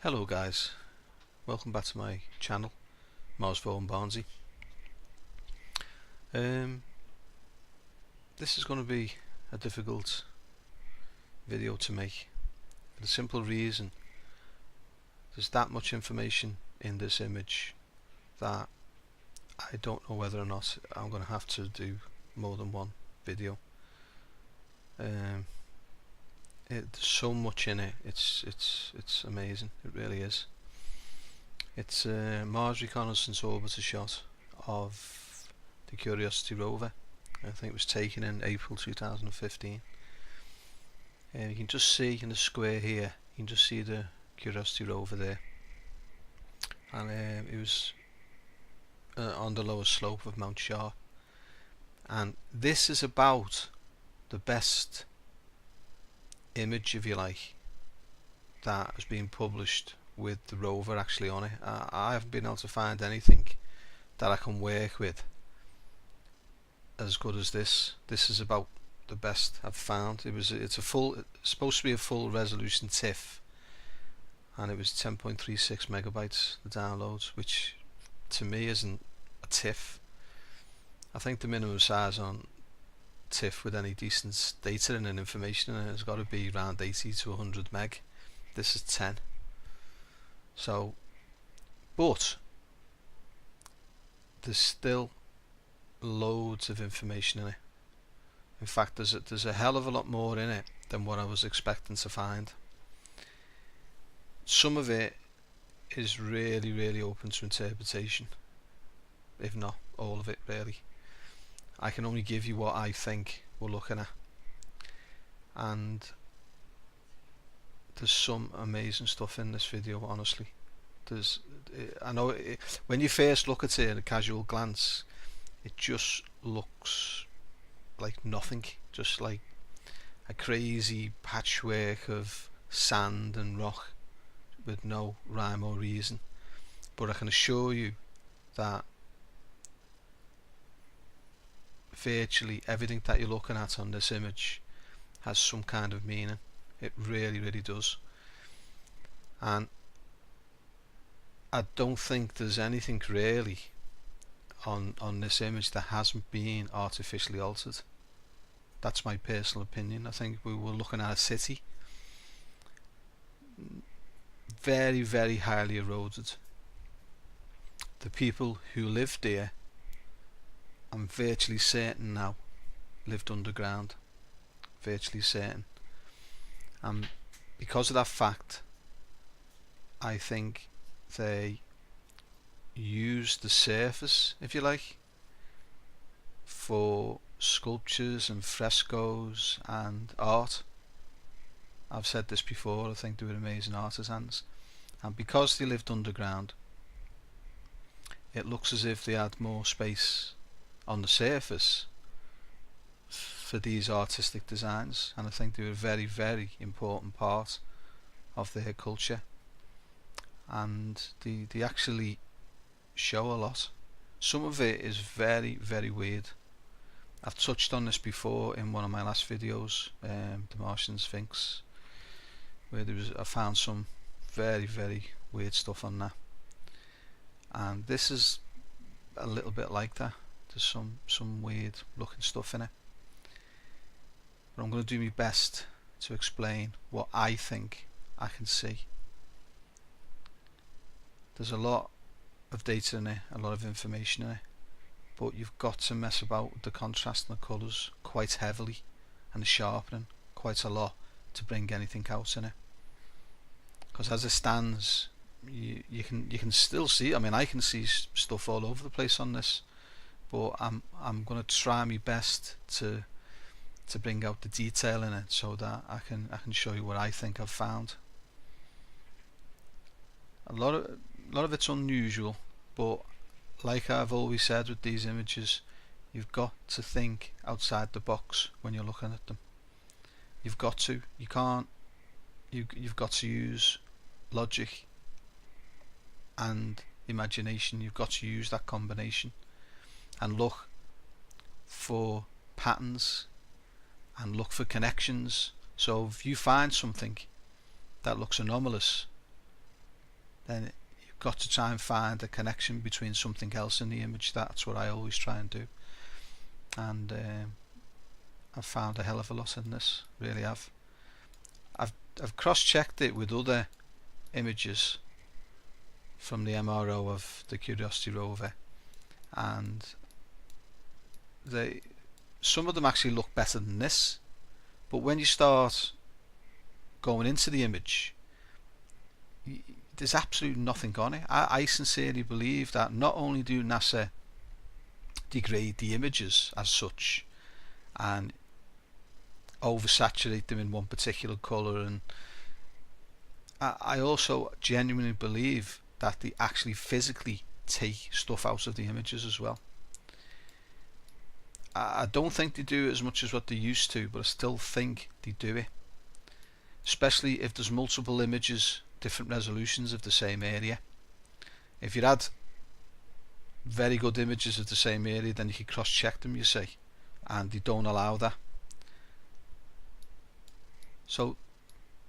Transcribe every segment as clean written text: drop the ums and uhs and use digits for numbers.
Hello guys, welcome back to my channel, Marsville and Barnsey. This is going to be a difficult video to make for the simple reason there's that much information in this image that I don't know whether or not I'm going to have to do more than one video. There's so much in it. It's amazing. It really is. It's a Mars reconnaissance orbiter shot of the Curiosity Rover. I think it was taken in April 2015. And you can just see in the square here, you can just see the Curiosity Rover there. And it was on the lower slope of Mount Sharp. And this is about the best image, if you like, that has been published with the rover actually on it. I haven't been able to find anything that I can work with as good as this. This is about the best I've found. It's supposed to be a full resolution tiff, and it was 10.36 megabytes the downloads, which to me isn't a tiff. I think the minimum size on tiff with any decent data and information in it has got to be around 80 to 100 meg. This is 10. So, but there's still loads of information in it. In fact, there's a hell of a lot more in it than what I was expecting to find. Some of it is really open to interpretation, if not all of it really. I can only give you what I think we're looking at, and there's some amazing stuff in this video, honestly. I know when you first look at it at a casual glance, it just looks like nothing, just like a crazy patchwork of sand and rock with no rhyme or reason. But I can assure you that virtually everything that you're looking at on this image has some kind of meaning. It really does. And I don't think there's anything really on this image that hasn't been artificially altered. That's my personal opinion. I think we were looking at a city very highly eroded. The people who lived there, I'm virtually certain now, lived underground. Virtually certain. And because of that fact, I think they used the surface, if you like, for sculptures and frescoes and art. I've said this before, I think they were amazing artisans. And because they lived underground, it looks as if they had more space on the surface for these artistic designs, and I think they were a very important part of their culture, and they actually show a lot. Some of it is very weird. I've touched on this before in one of my last videos, the Martian Sphinx, where I found some very weird stuff on that, and this is a little bit like that. There's some weird looking stuff in it, but I'm going to do my best to explain what I think I can see. There's a lot of data in it, a lot of information in it, but you've got to mess about with the contrast and the colours quite heavily, and the sharpening quite a lot to bring anything out in it. Because as it stands, you can still see. I mean, I can see stuff all over the place on this, but I'm going to try my best to bring out the detail in it so that I can show you what I think I've found. A lot of it's unusual, but like I've always said with these images, you've got to think outside the box when you're looking at them. You've got to. You can't. You've got to use logic and imagination. You've got to use that combination and look for patterns and look for connections. So if you find something that looks anomalous, then you've got to try and find a connection between something else in the image. That's what I always try and do, and I've found a hell of a lot in this, really have. I've cross-checked it with other images from the MRO of the Curiosity Rover, and some of them actually look better than this, but when you start going into the image, there's absolutely nothing on it. I sincerely believe that not only do NASA degrade the images as such and oversaturate them in one particular colour, and I also genuinely believe that they actually physically take stuff out of the images as well. I don't think they do it as much as what they used to, but I still think they do it, especially if there's multiple images, different resolutions of the same area. If you had very good images of the same area, then you can cross-check them, you see, and they don't allow that. So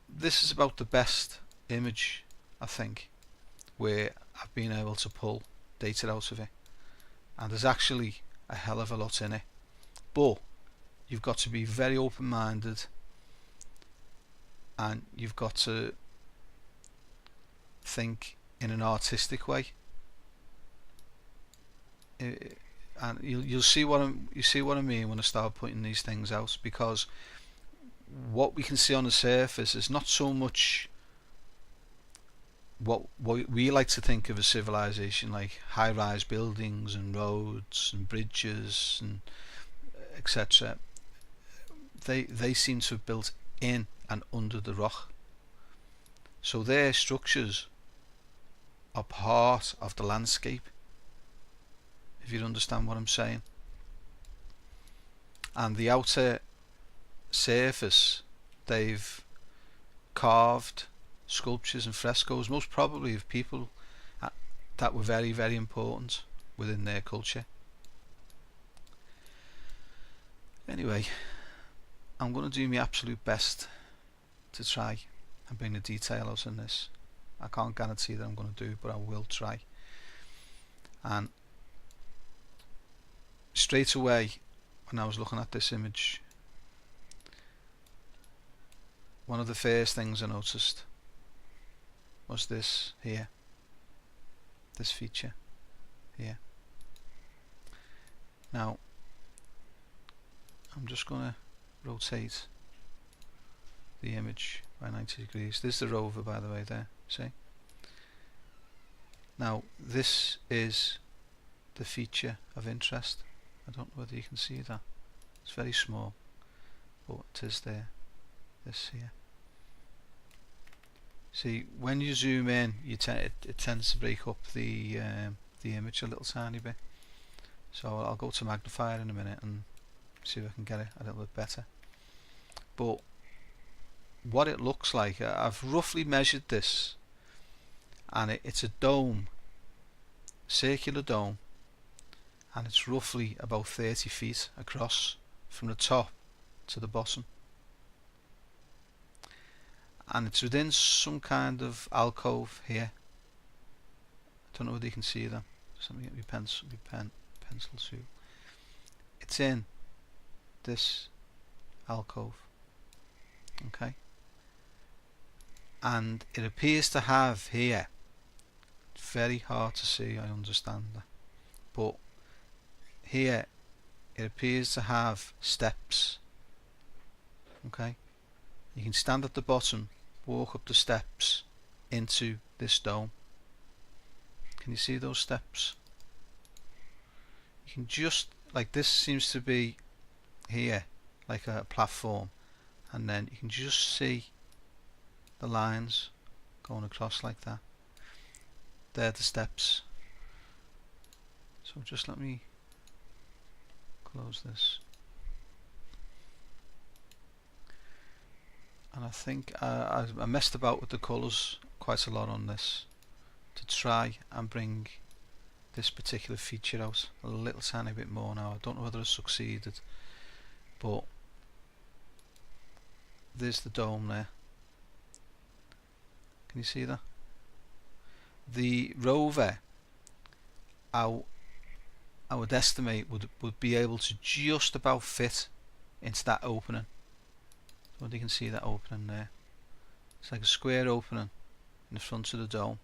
this is about the best image, I think, where I've been able to pull data out of it, and there's actually a hell of a lot in it, but you've got to be very open-minded, and you've got to think in an artistic way, and you'll see what I mean when I start putting these things out, because what we can see on the surface is not so much what we like to think of as civilization, like high-rise buildings and roads and bridges and etc. They seem to have built in and under the rock, so their structures are part of the landscape, if you understand what I'm saying. And the outer surface, they've carved sculptures and frescoes, most probably of people that were very, very important within their culture. Anyway, I'm going to do my absolute best to try and bring the detail out in this. I can't guarantee that I'm going to do it, but I will try. And straight away, when I was looking at this image, one of the first things I noticed was this here, this feature here. Now I'm just going to rotate the image by 90 degrees. This is the rover, by the way, there, see? Now this is the feature of interest. I don't know whether you can see that. It's very small, but it is there. This here. See, when you zoom in, it tends to break up the image a little tiny bit. So I'll go to magnifier in a minute and see if I can get it a little bit better. But what it looks like, I've roughly measured this, and it's a dome, circular dome, and it's roughly about 30 feet across from the top to the bottom, and it's within some kind of alcove here. I don't know whether you can see that. Just let me get my pencil tool. It's in this alcove, okay, and it appears to have here, it's very hard to see, I understand that, but here it appears to have steps, okay. You can stand at the bottom, walk up the steps into this dome. Can you see those steps? You can just, like, this seems to be here like a platform, and then you can just see the lines going across like that. They're the steps. So just let me close this. And I think I messed about with the colours quite a lot on this to try and bring this particular feature out a little tiny bit more now. I don't know whether I succeeded, but there's the dome there. Can you see that? the rover, I would estimate would be able to just about fit into that opening. So you can see that opening there. It's like a square opening in the front of the dome.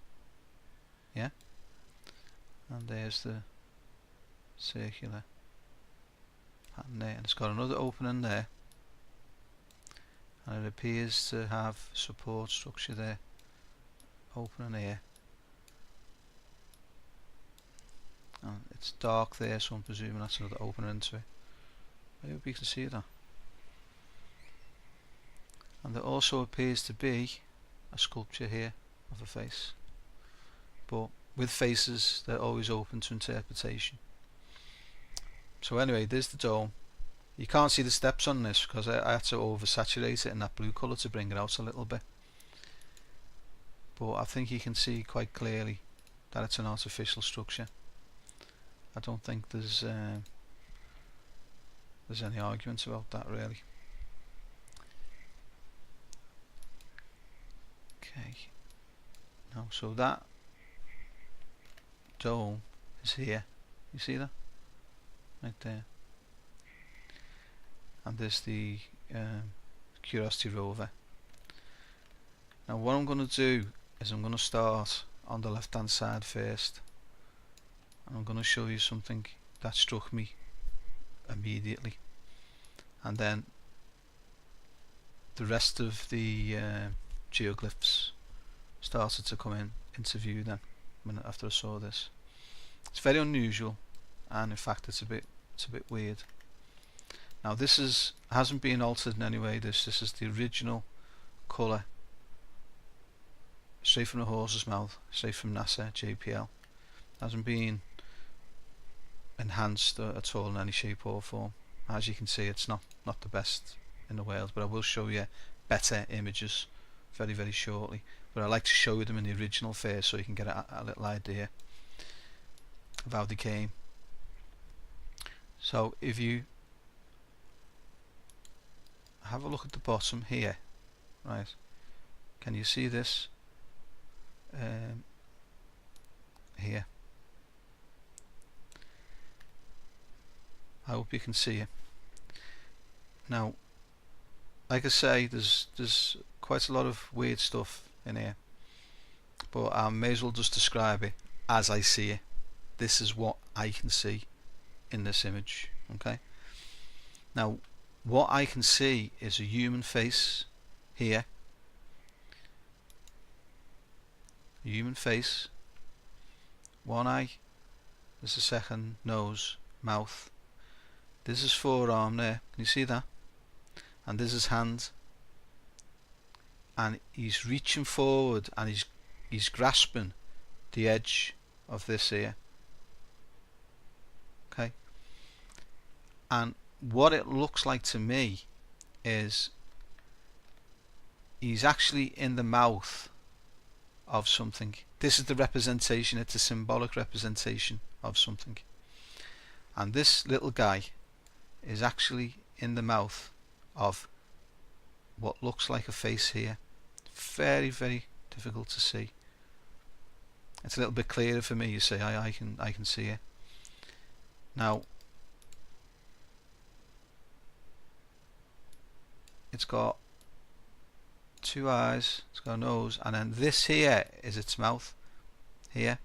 Yeah, and there's the circular pattern there, and it's got another opening there, and it appears to have support structure there, opening here, and it's dark there, so I'm presuming that's another opening into it. I hope you can see that. And there also appears to be a sculpture here of a face, but with faces they're always open to interpretation. So anyway, there's the dome. You can't see the steps on this because I had to oversaturate it in that blue colour to bring it out a little bit, but I think you can see quite clearly that it's an artificial structure. I don't think there's any arguments about that really. Okay, now so that dome is here, you see that right there, and there's the Curiosity Rover. Now what I'm going to do is I'm going to start on the left hand side first, and I'm going to show you something that struck me immediately, and then the rest of the geoglyphs started to come into view then after I saw this. It's very unusual, and in fact it's a bit weird. Now this hasn't been altered in any way. This is the original colour, straight from the horse's mouth, straight from NASA JPL. Hasn't been enhanced at all in any shape or form. As you can see, it's not the best in the world, but I will show you better images very shortly. But I like to show you them in the original first, so you can get a little idea of how they came. So if you have a look at the bottom here, right, can you see this here? I hope you can see it. Now, like I say, there's quite a lot of weird stuff in here, but I may as well just describe it as I see it. This is what I can see in this image. Okay, now what I can see is a human face here, a human face, one eye, there's a second nose, mouth, this is forearm there, can you see that? And this is hand, and he's reaching forward and he's grasping the edge of this here. Okay, and what it looks like to me is he's actually in the mouth of something. This is the representation, it's a symbolic representation of something, and this little guy is actually in the mouth of what looks like a face here. Very difficult to see. It's a little bit clearer for me, you see. I can see it now. It's got two eyes, it's got a nose, and then this here is its mouth here,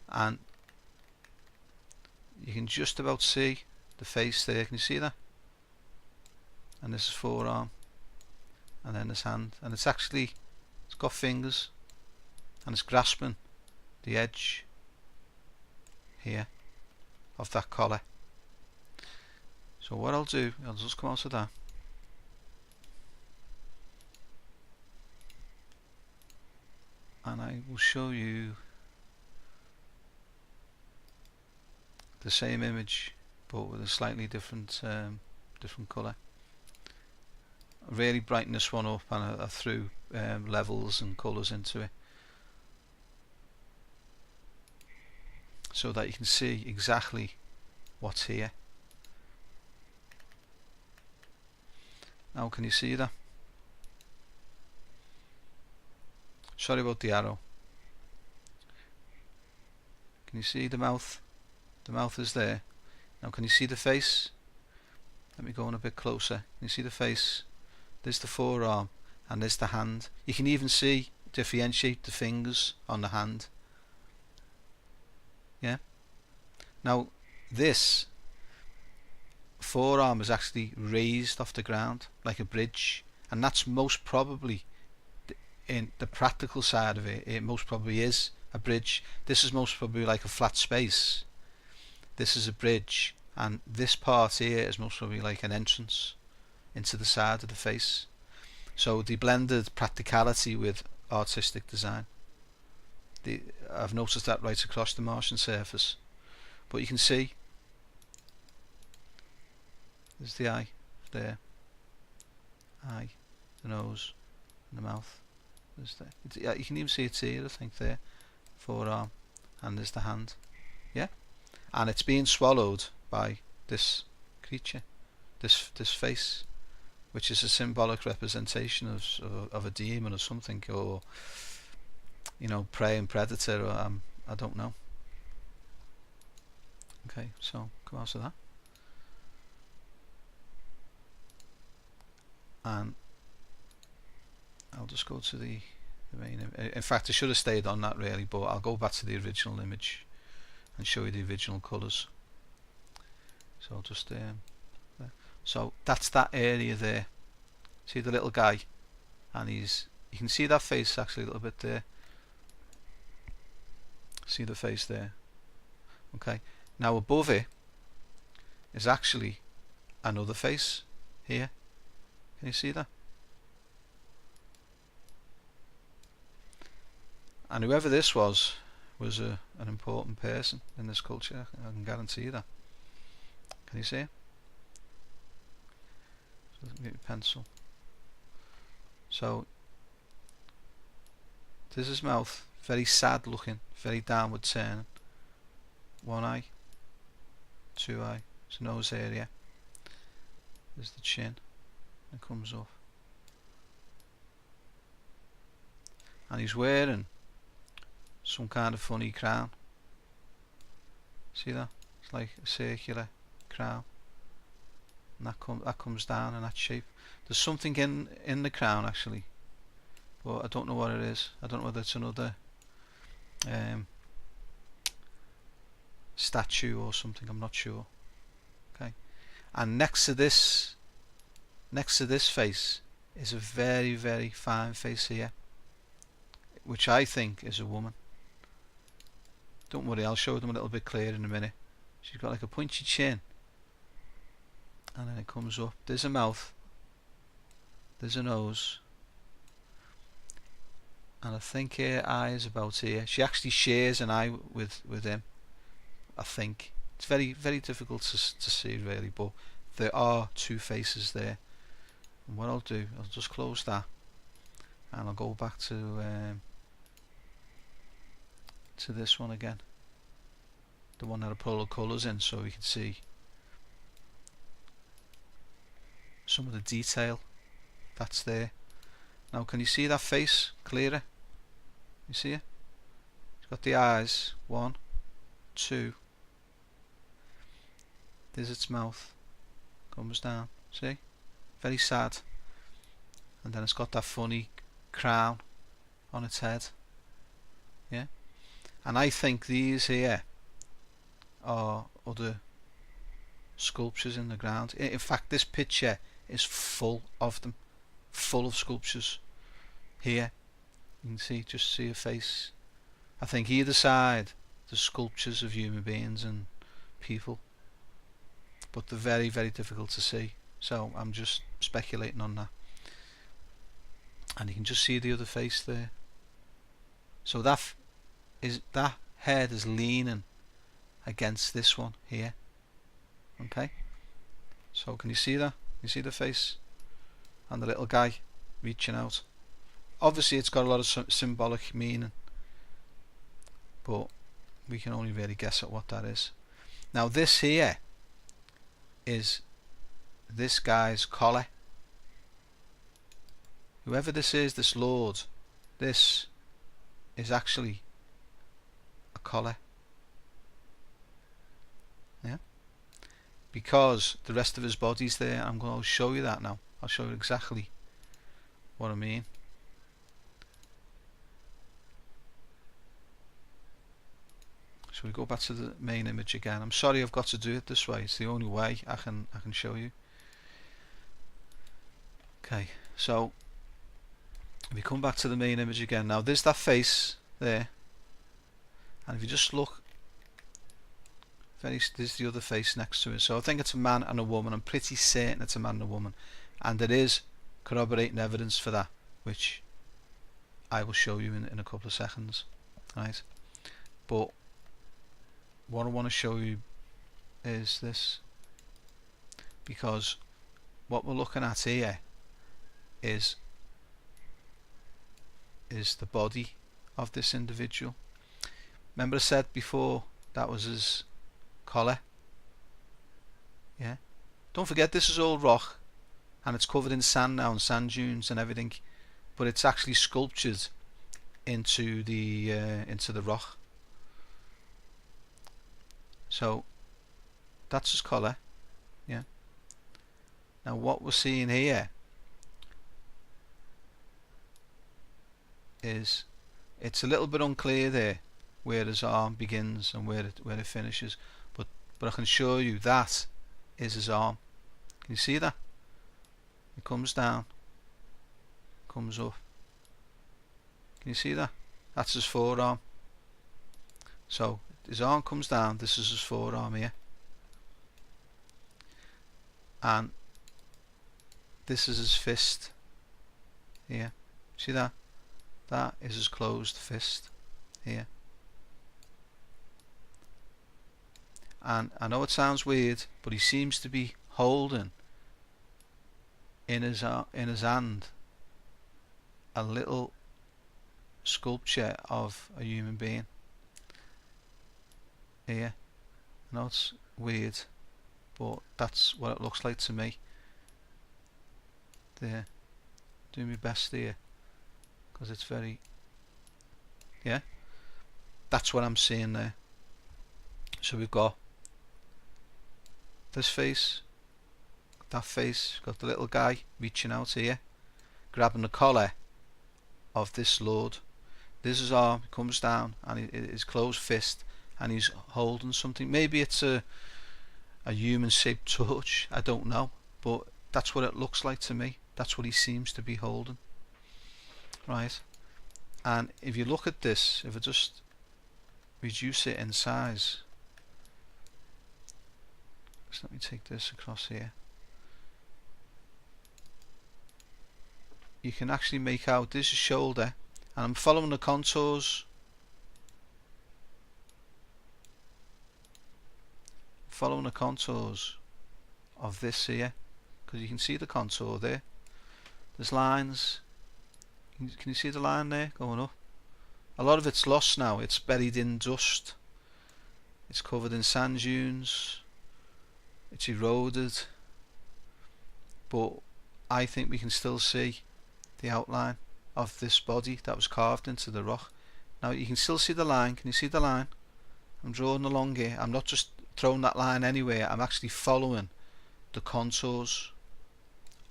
and you can just about see the face there. Can you see that? And this is forearm, and then this hand, and it's got fingers, and it's grasping the edge here of that collar. So what I'll do, I'll just come out of that, and I will show you the same image but with a slightly different colour. I really brighten this one up, and I threw levels and colours into it so that you can see exactly what's here. Now can you see that? Sorry about the arrow. Can you see the mouth? The mouth is there. Now can you see the face? Let me go in a bit closer. Can you see the face? There's the forearm and there's the hand. You can even see, differentiate the fingers on the hand. Yeah. Now this forearm is actually raised off the ground like a bridge, and that's most probably, in the practical side of it, it most probably is a bridge. This is most probably like a flat space. This is a bridge, and this part here is most probably like an entrance into the side of the face. So they blended practicality with artistic design. I've noticed that right across the Martian surface. But you can see there's the eye there, eye, the nose, and the mouth. There's the, you can even see it's here, I think, there, forearm, and there's the hand. Yeah, and it's being swallowed by this creature, this face, which is a symbolic representation of a demon or something, or prey and predator, or I don't know. Okay, so come out of that, and I'll just go to the main. In fact, I should have stayed on that really, but I'll go back to the original image and show you the original colours. So I'll just there. So that's that area there. See the little guy, and you can see that face actually a little bit there. See the face there. Okay. Now above it is actually another face here. Can you see that? And whoever this was an important person in this culture. I can guarantee you that. Can you see it? So let me get a pencil. So this is mouth, very sad looking, very downward turning. One eye, two eye, it's nose area. There's the chin, and comes up. And he's wearing some kind of funny crown. See that? It's like a circular crown, and that comes down in that shape. There's something in the crown actually, but I don't know what it is. I don't know whether it's another statue or something. I'm not sure. Okay, and next to this face is a very, very fine face here, which I think is a woman. Don't worry, I'll show them a little bit clearer in a minute. She's got like a pointy chin, and then it comes up. There's a mouth, there's a nose, and I think her eye is about here. She actually shares an eye with him, I think. It's very, very difficult to see really, but there are two faces there. And what I'll do, I'll just close that, and I'll go back to this one again, the one that I put all the colours in, so we can see some of the detail that's there. Now can you see that face clearer? You see it? It's got the eyes, one, two, there's its mouth, comes down, see? Very sad. And then it's got that funny crown on its head. Yeah? And I think these here are other sculptures in the ground. In fact, this picture is full of them, full of sculptures. Here you can see a face. I think either side there's sculptures of human beings and people, but they're very, very difficult to see, so I'm just speculating on that. And you can just see the other face there. So that head is leaning against this one here. Okay, so can you see that? You see the face and the little guy reaching out. Obviously it's got a lot of symbolic meaning, but we can only really guess at what that is. Now this here is this guy's collar. Whoever this is, this lord, this is actually a collar. because the rest of his body's there. I'm going to show you that now. I'll show you exactly what I mean. So we go back to the main image again. I'm sorry I've got to do it this way. It's the only way I can show you. Okay, so we come back to the main image again. Now there's that face there, and if you just look, there's the other face next to it. So I think it's a man and a woman. I'm pretty certain it's a man and a woman, and there is corroborating evidence for that, which I will show you in a couple of seconds, right? But what I want to show you is this, because what we're looking at here is the body of this individual. Remember I said before that was his collar? Yeah. Don't forget this is all rock, and it's covered in sand now and sand dunes and everything, but it's actually sculptured into the rock. So that's his collar. Yeah. Now what we're seeing here is it's a little bit unclear there where his arm begins and where it finishes, but I can show you that is his arm. Can you see that? It comes down, comes up. Can you see that? That's his forearm. So his arm comes down, this is his forearm here, and this is his fist here. See that? That is his closed fist here. And I know it sounds weird, but he seems to be holding in his hand a little sculpture of a human being here. I know it's weird, but that's what it looks like to me. There, do my best here, because it's very, yeah, that's what I'm seeing there. So we've got this face, that face, got the little guy reaching out here, grabbing the collar of this lord. This is his arm, he comes down, and his closed fist, and he's holding something. Maybe it's a human shaped torch, I don't know, but that's what it looks like to me. That's what he seems to be holding, right? And if you look at this, if I just reduce it in size, so let me take this across here, you can actually make out this is shoulder, and I'm following the contours, of this here, because you can see the contour there. There's lines. Can you see the line there going up? A lot of it's lost now. It's buried in dust. It's covered in sand dunes. It's eroded. But I think we can still see the outline of this body that was carved into the rock. Now you can still see the line. Can you see the line? I'm drawing along here. I'm not just throwing that line anywhere. I'm actually following the contours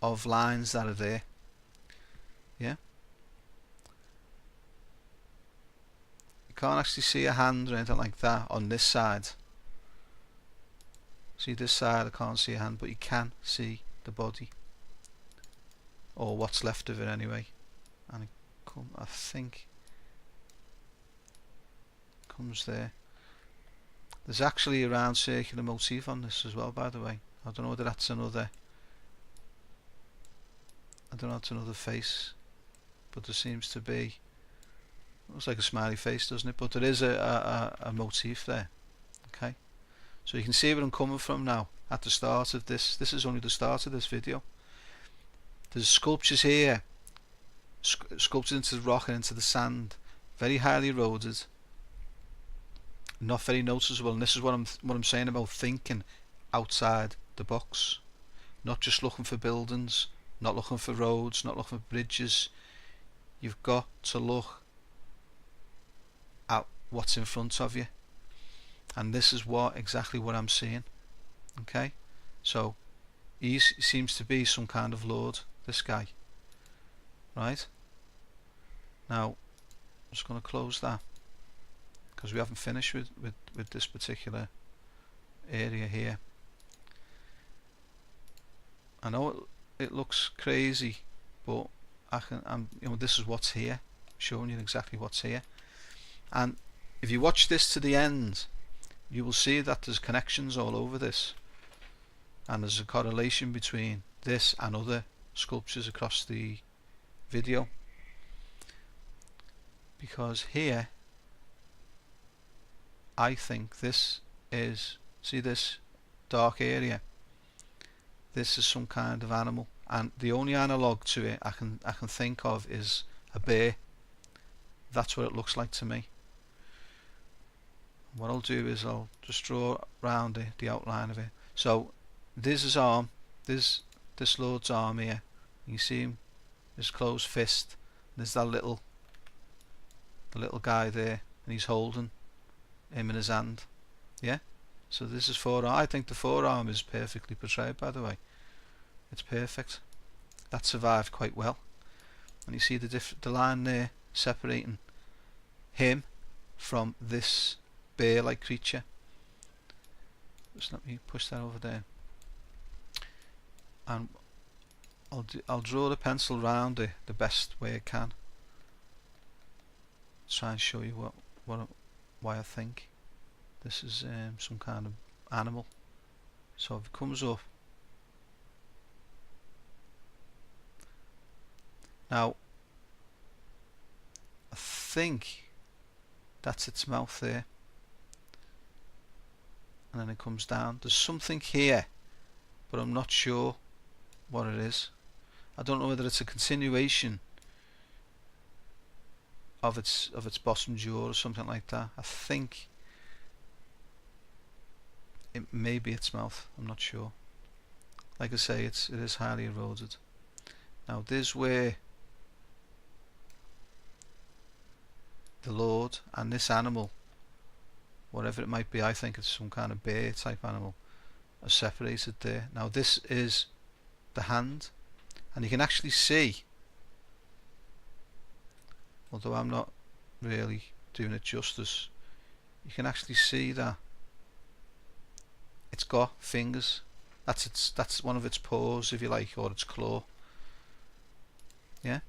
of lines that are there. Yeah. You can't actually see a hand or anything like that on this side. See this side, I can't see a hand, but you can see the body, or what's left of it anyway. And I think it comes there. There's actually a round circular motif on this as well, by the way. I don't know whether that's another, I don't know if it's another face, but there seems to be, looks like a smiley face, doesn't it? But there is a motif there. Okay, so you can see where I'm coming from now. At the start of this is only the start of this video. There's sculptures here, sculpted into the rock and into the sand, very highly eroded, not very noticeable. And this is what I'm saying about thinking outside the box, not just looking for buildings, not looking for roads, not looking for bridges. You've got to look at what's in front of you, and this is exactly what I'm seeing. Okay, So he seems to be some kind of lord, this guy. Right? Now, I'm just going to close that because we haven't finished with this particular area here. I know it looks crazy, but this is what's here, showing you exactly what's here. And if you watch this to the end, you will see that there's connections all over this, and there's a correlation between this and other sculptures across the video. Because here, I think this is, see this dark area, this is some kind of animal, and the only analog to it I can think of is a bear. That's what it looks like to me. What I'll do is I'll just draw around it, the outline of it. So this is arm, this lord's arm here. You see him, his closed fist. There's that little guy there, and he's holding him in his hand. Yeah. So this is forearm. I think the forearm is perfectly portrayed, by the way. It's perfect. That survived quite well. And you see the line there separating him from this bear-like creature. Just let me push that over there, and I'll draw the pencil round it the best way I can. Try and show you why I think this is some kind of animal. So if it comes up, now I think that's its mouth there, and then it comes down. There's something here, but I'm not sure what it is. I don't know whether it's a continuation of its bottom jaw or something like that. I think it may be its mouth. I'm not sure. Like I say, it is highly eroded. Now there's where the Lord and this animal, whatever it might be, I think it's some kind of bear type animal, are separated there. Now this is the hand, and you can actually see, although I'm not really doing it justice, you can actually see that it's got fingers. That's one of its paws, if you like, or its claw. Yeah.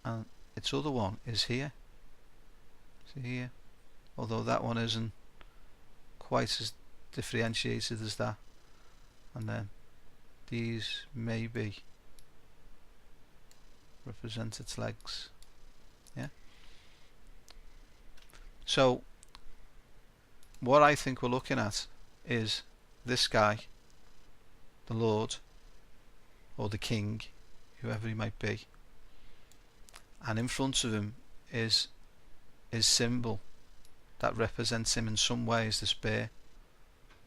And its other one is here. See here? Although that one isn't quite as differentiated as that. And then these maybe represent its legs. Yeah. So what I think we're looking at is this guy, the Lord, or the King, whoever he might be, and in front of him is his symbol that represents him in some way as this bear.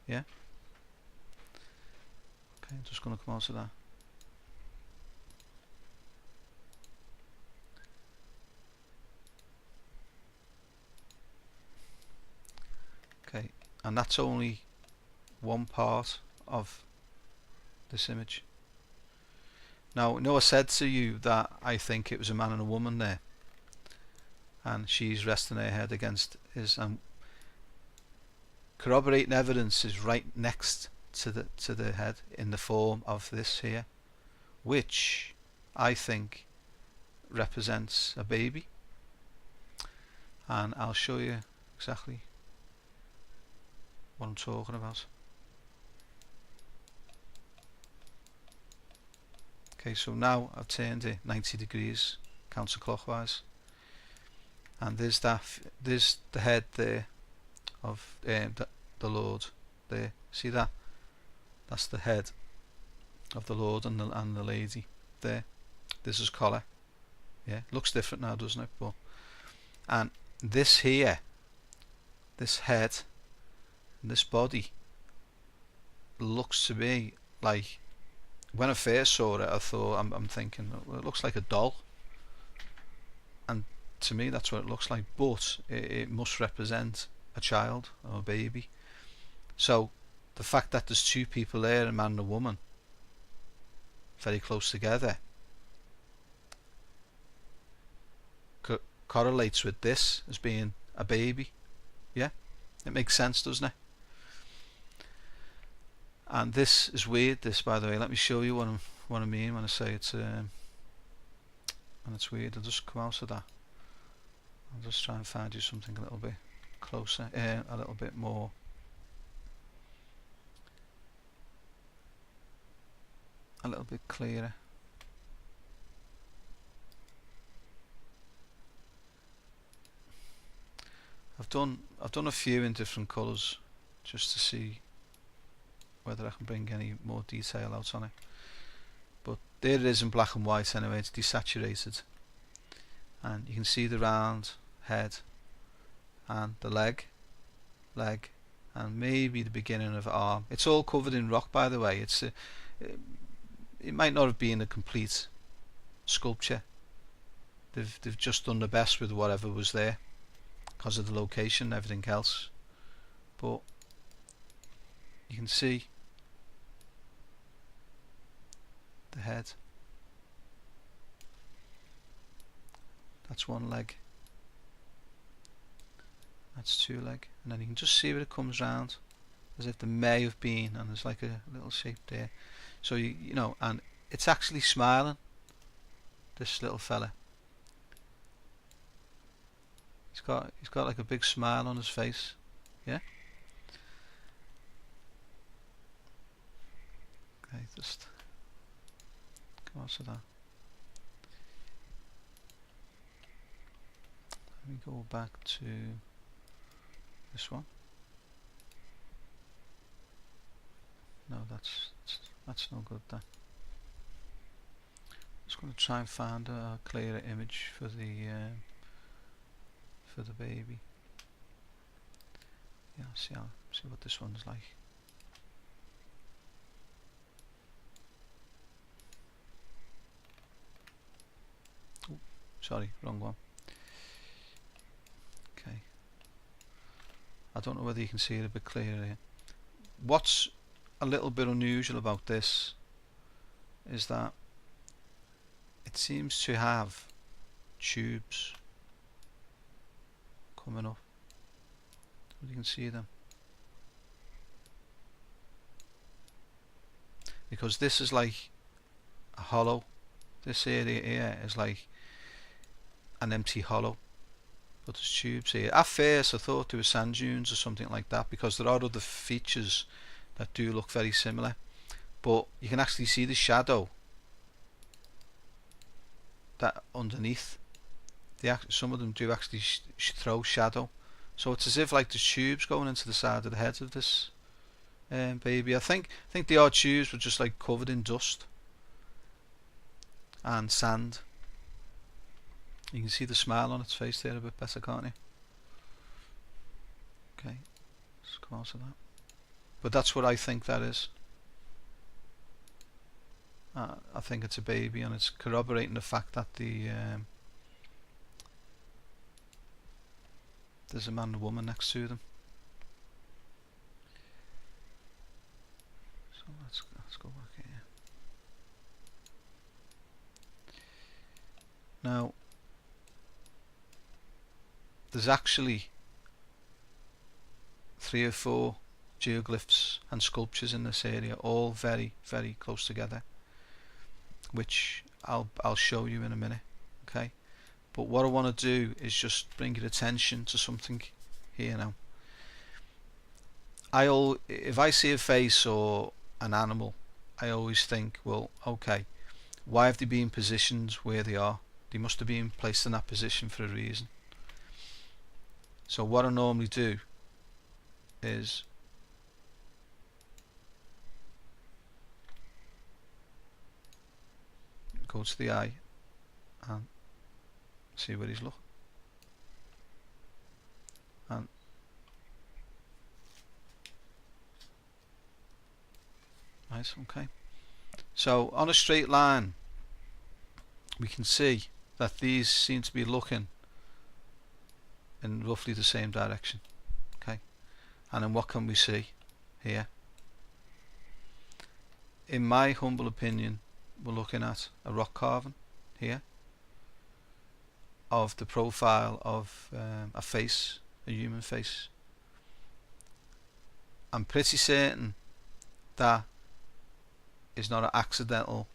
Yeah. Okay, I'm just going to come on to that. Okay, and that's only one part of this image. Now, I said to you that I think it was a man and a woman there, and she's resting her head against his. Corroborating evidence is right next to the head in the form of this here, which I think represents a baby, and I'll show you exactly what I'm talking about. Okay, so now I've turned it 90 degrees counterclockwise, and there's the head there of the Lord there. See that? That's the head of the Lord and the lady there. This is collar. Yeah, looks different now, doesn't it? But and this here, this head, this body looks to me like, when I first saw it, I thought, I'm thinking, well, it looks like a doll, and to me that's what it looks like, but it must represent a child or a baby. So the fact that there's two people there, a man and a woman, very close together, correlates with this as being a baby. Yeah, it makes sense, doesn't it? And this is weird, this, by the way. Let me show you what I mean when I say it's when it's weird. I'll just come out of that. I'll just try and find you something a little bit closer, a little bit more. A little bit clearer. I've done a few in different colours just to see whether I can bring any more detail out on it. But there it is in black and white anyway. It's desaturated, and you can see the round head and the leg, and maybe the beginning of arm. It's all covered in rock, by the way. It's it might not have been a complete sculpture. They've just done the best with whatever was there because of the location and everything else. But you can see the head. That's one leg. That's two leg, and then you can just see where it comes round, as if there may have been, and there's like a little shape there. So you know, and it's actually smiling. This little fella. He's got like a big smile on his face. Yeah. Okay, just come on to that. Let me go back to this one. No, that's no good. That. I'm just going to try and find a clearer image for the baby. Yeah, see what this one's like. Oh, sorry, wrong one. Okay. I don't know whether you can see it a bit clearer here. What's a little bit unusual about this is that it seems to have tubes coming up. You can see them, because this is like a hollow. This area here is like an empty hollow, but there's tubes here. At first I thought there were sand dunes or something like that, because there are other features that do look very similar, but you can actually see the shadow that underneath. Some of them do actually throw shadow, so it's as if like there's tubes going into the side of the head of this baby. I think the odd tubes were just like covered in dust and sand. You can see the smile on its face there a bit better, can't you? Okay, let's come out of that. But that's what I think that is. I think it's a baby, and it's corroborating the fact that there's a man and a woman next to them. So let's go back here. Now there's actually 3 or 4 geoglyphs and sculptures in this area, all very, very close together, which I'll show you in a minute. Okay, but what I want to do is just bring your attention to something here now. If I see a face or an animal, I always think, well, okay, why have they been positioned where they are? They must have been placed in that position for a reason. So what I normally do is go to the eye and see where he's looking, and nice. Okay, so on a straight line we can see that these seem to be looking in roughly the same direction. Okay, And then what can we see here? In my humble opinion, we're looking at a rock carving here of the profile of a face, a human face. I'm pretty certain that is not an accidental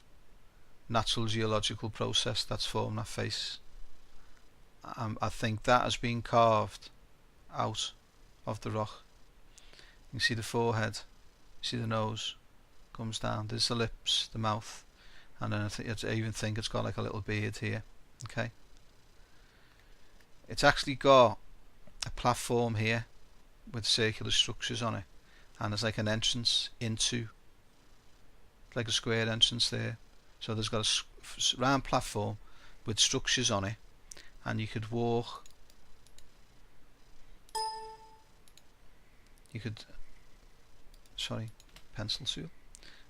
natural geological process that's formed that face. I think that has been carved out of the rock. You can see the forehead, you see the nose comes down, there's the lips, the mouth, and then I even think it's got like a little beard here. Okay, it's actually got a platform here with circular structures on it, and there's like an entrance into, like a square entrance there. So there's got a round platform with structures on it, and you could walk, pencil tool.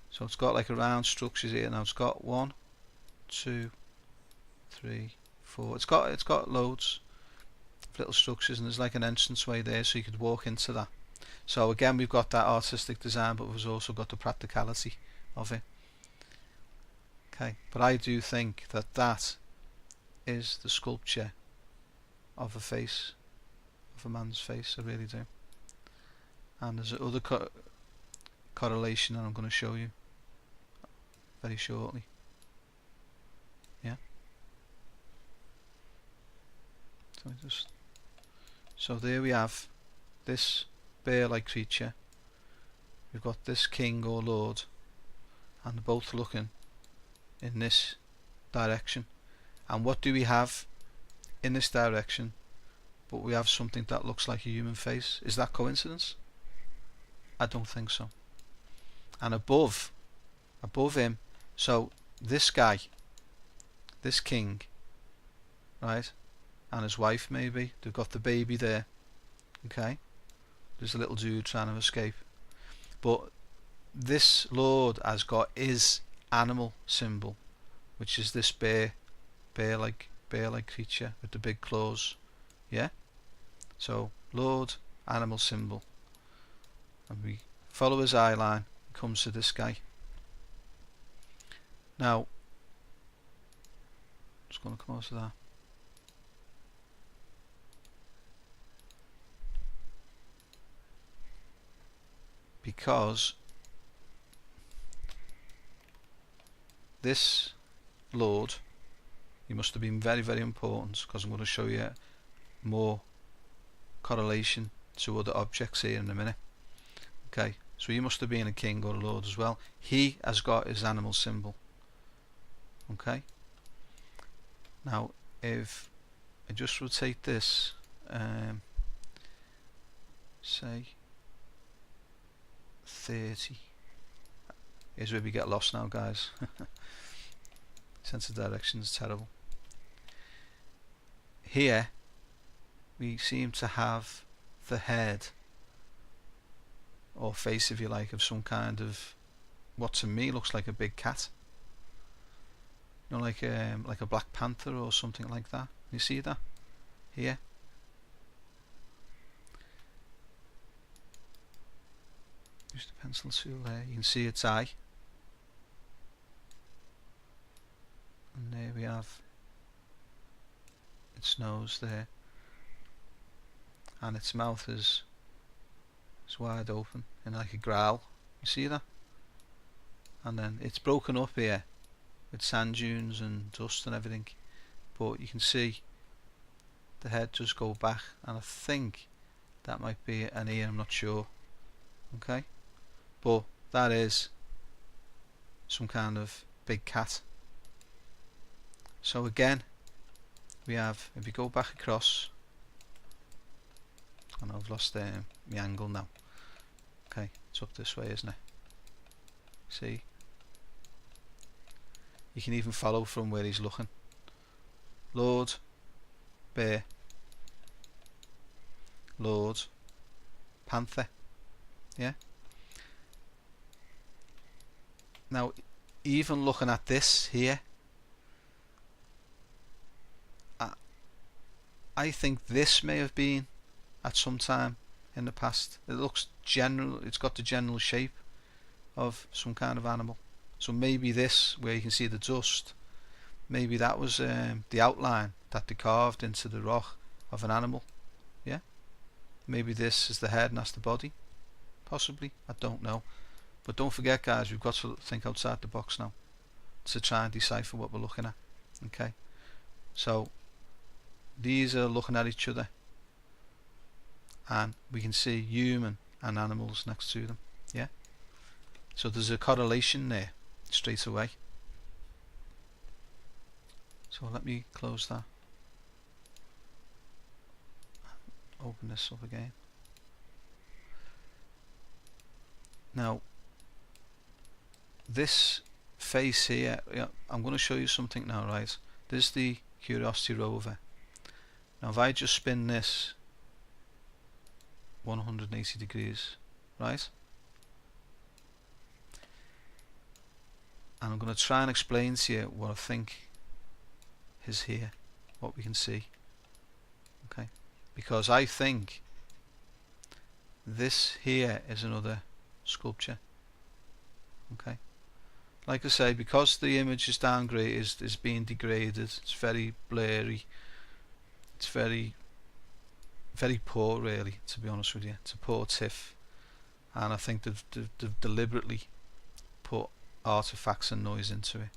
So it's got like a round structures here. Now it's got 1, 2, 3, 4. It's got loads of little structures, and there's like an entranceway there, so you could walk into that. So again, we've got that artistic design, but we've also got the practicality of it. Okay, but I do think that that is the sculpture of a face, of a man's face. I really do. And there's other correlation that I'm going to show you very shortly. Yeah. So there we have this bear-like creature. We've got this king or lord, and they're both looking in this direction. And what do we have in this direction? But we have something that looks like a human face. Is that coincidence? I don't think so. And above him, so this guy, this king, right, and his wife, maybe they've got the baby there. Okay, there's a little dude trying to escape, but this lord has got his animal symbol, which is this bear-like creature with the big claws. Yeah, so lord, animal symbol, and we follow his eye line, comes to this guy. Now just going to come over to that. Because this lord, he must have been very, very important, because I'm going to show you more correlation to other objects here in a minute. Okay, so he must have been a king or a lord as well. He has got his animal symbol. Okay, now if I just rotate this, say 30. Here's where we get lost now, guys. Sense of direction is terrible. Here we seem to have the head or face, if you like, of some kind of what to me looks like a big cat. You know, like a black panther or something like that. You see that here? Use the pencil tool there. You can see its eye, and there we have its nose there, and its mouth is wide open in like a growl. You see that? And then it's broken up here with sand dunes and dust and everything, but you can see the head just go back, and I think that might be an ear, I'm not sure. Okay, but that is some kind of big cat. So again, we have, if you go back across, and I've lost my angle now. Okay, it's up this way, isn't it? See? You can even follow from where he's looking. Lord, bear. Lord, panther. Yeah? Now, even looking at this here, I think this may have been at some time in the past. It looks general, it's got the general shape of some kind of animal. So maybe this, where you can see the dust, maybe that was the outline that they carved into the rock of an animal. Yeah, maybe this is the head and that's the body, possibly, I don't know. But don't forget, guys, we've got to think outside the box now to try and decipher what we're looking at. Okay, so these are looking at each other, and we can see human and animals next to them. Yeah, so there's a correlation there straight away. So let me close that, open this up again. Now this face here, I'm going to show you something now, right? This is the Curiosity Rover. Now if I just spin this 180 degrees, right, and I'm going to try and explain to you what I think is here, what we can see. Okay, because I think this here is another sculpture. Okay, like I say, because the image is downgraded, is being degraded, it's very blurry, it's very poor, really, to be honest with you. It's a poor tiff, and I think they've deliberately put artifacts and noise into it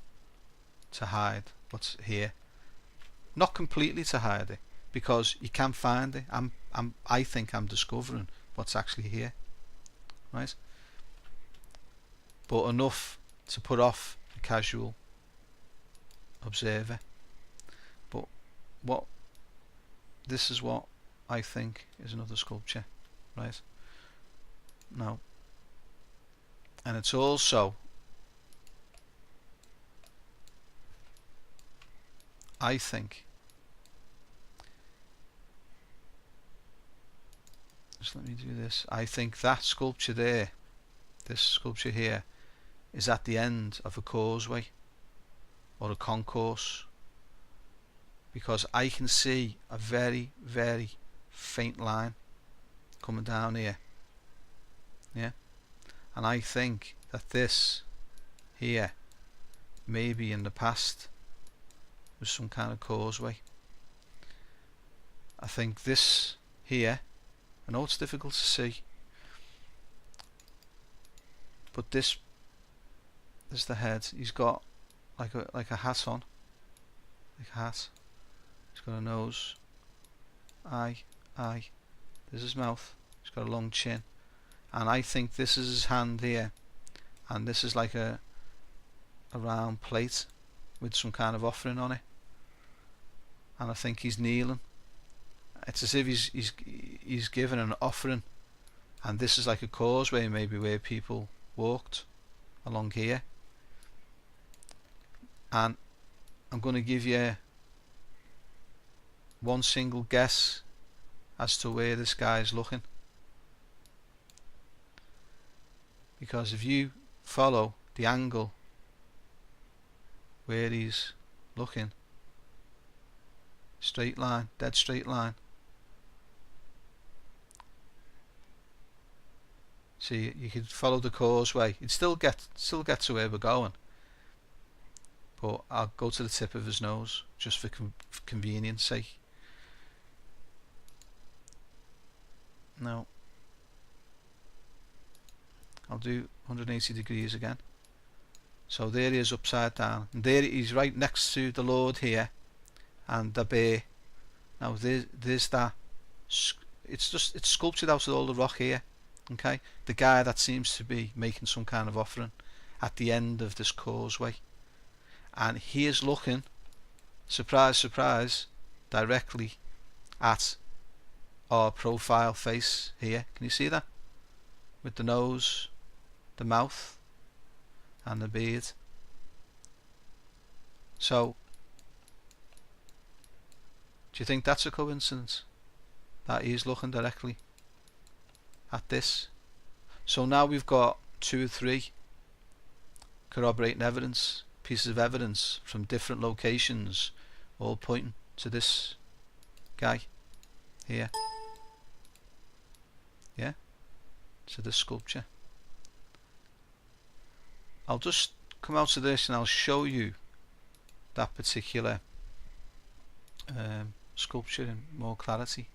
to hide what's here. Not completely to hide it, because you can find it. I think I'm discovering what's actually here, right? But enough to put off the casual observer. But this is what I think is another sculpture, right? Now, and it's also, I think, just let me do this, I think that sculpture there, this sculpture here, is at the end of a causeway or a concourse, because I can see a very, very faint line coming down here. Yeah, and I think that this here maybe in the past was some kind of causeway. I think this here, I know it's difficult to see, but this is the head. He's got like a hat on, like a hat. He's got a nose, eye. There's his mouth. He's got a long chin, and I think this is his hand here, and this is like a round plate with some kind of offering on it, and I think he's kneeling. It's as if he's given an offering, and this is like a causeway maybe where people walked along here. And I'm going to give you one single guess as to where this guy is looking, because if you follow the angle where he's looking, straight line, dead straight line, see, you could follow the causeway, you'd still get to where we're going, but I'll go to the tip of his nose just for convenience sake. Now I'll do 180 degrees again. So there he is upside down, and there he's right next to the Lord here and the bear. Now there's that, it's sculptured out of all the rock here. Okay, the guy that seems to be making some kind of offering at the end of this causeway, and he is looking, surprise surprise, directly at our profile face here. Can you see that? With the nose, the mouth and the beard. So do you think that's a coincidence that he's looking directly at this? So now we've got 2 or 3 corroborating evidence, pieces of evidence from different locations, all pointing to this guy here. to the sculpture. I'll just come out of this and I'll show you that particular sculpture in more clarity.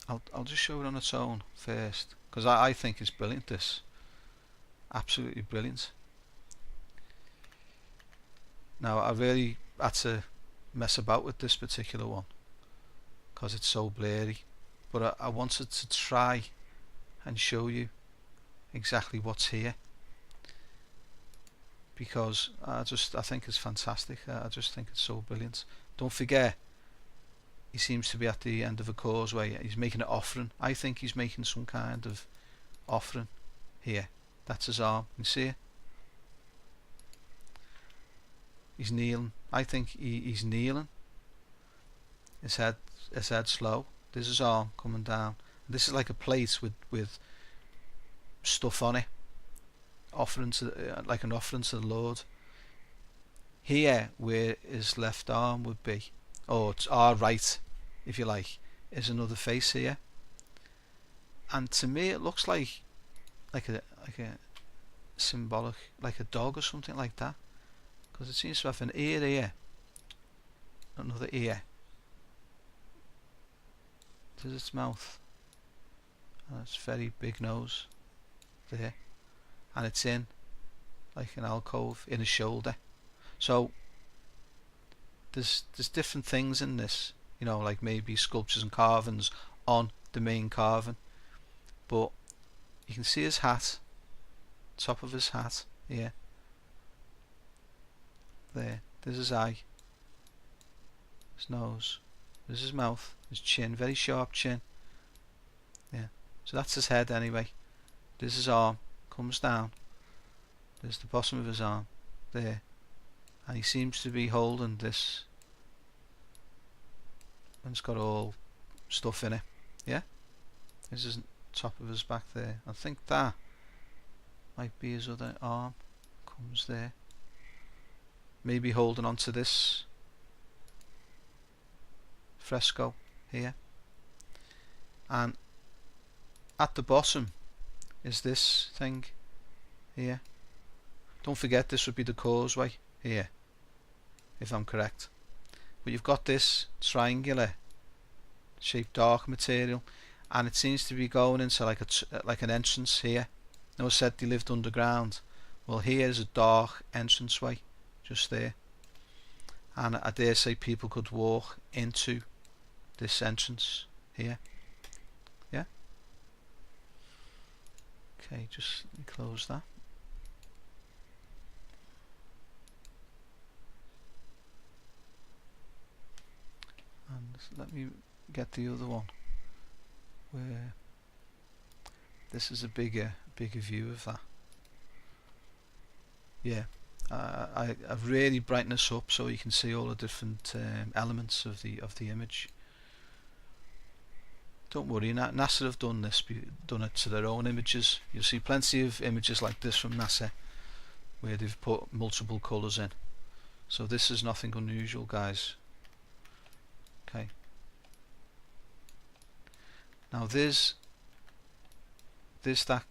I'll just show it on its own first, because I think it's brilliant. This absolutely brilliant. Now I really had to mess about with this particular one because it's so blurry, but I wanted to try and show you exactly what's here, because I think it's fantastic. I just think it's so brilliant. Don't forget, he seems to be at the end of a causeway. He's making an offering. I think he's making some kind of offering here. That's his arm. You see it? He's kneeling. I think he's kneeling. His head's low. There's his arm coming down. This is like a plate with stuff on it. Offering to like an offering to the Lord. Here, where his left arm would be, or it's our right, if you like, is another face here. And to me, it looks like a symbolic, like a dog or something like that, because it seems to have an ear here, another ear. There's its mouth, and it's very big nose there, and it's in like an alcove in a shoulder. So there's different things in this, you know, like maybe sculptures and carvings on the main carving, but you can see his hat, top of his hat here. There's his eye, his nose, there's his mouth, his chin, very sharp chin. Yeah, so that's his head anyway. There's his arm, comes down. There's the bottom of his arm there, and he seems to be holding this, and it's got all stuff in it. Yeah, this is top of his back there. I think that might be his other arm, comes there, maybe holding on to this fresco here, and at the bottom is this thing here. Don't forget, this would be the causeway here, if I'm correct. But you've got this triangular shaped dark material, and it seems to be going into like an entrance here. Now I said they lived underground. Well, here is a dark entranceway just there, and I dare say people could walk into this entrance here. Yeah. Okay, just close that. And let me get the other one, where this is a bigger view of that. Yeah, I've really brightened this up so you can see all the different elements of the image. Don't worry, NASA have done it to their own images. You'll see plenty of images like this from NASA where they've put multiple colours in. So this is nothing unusual, guys. Okay. Now there's that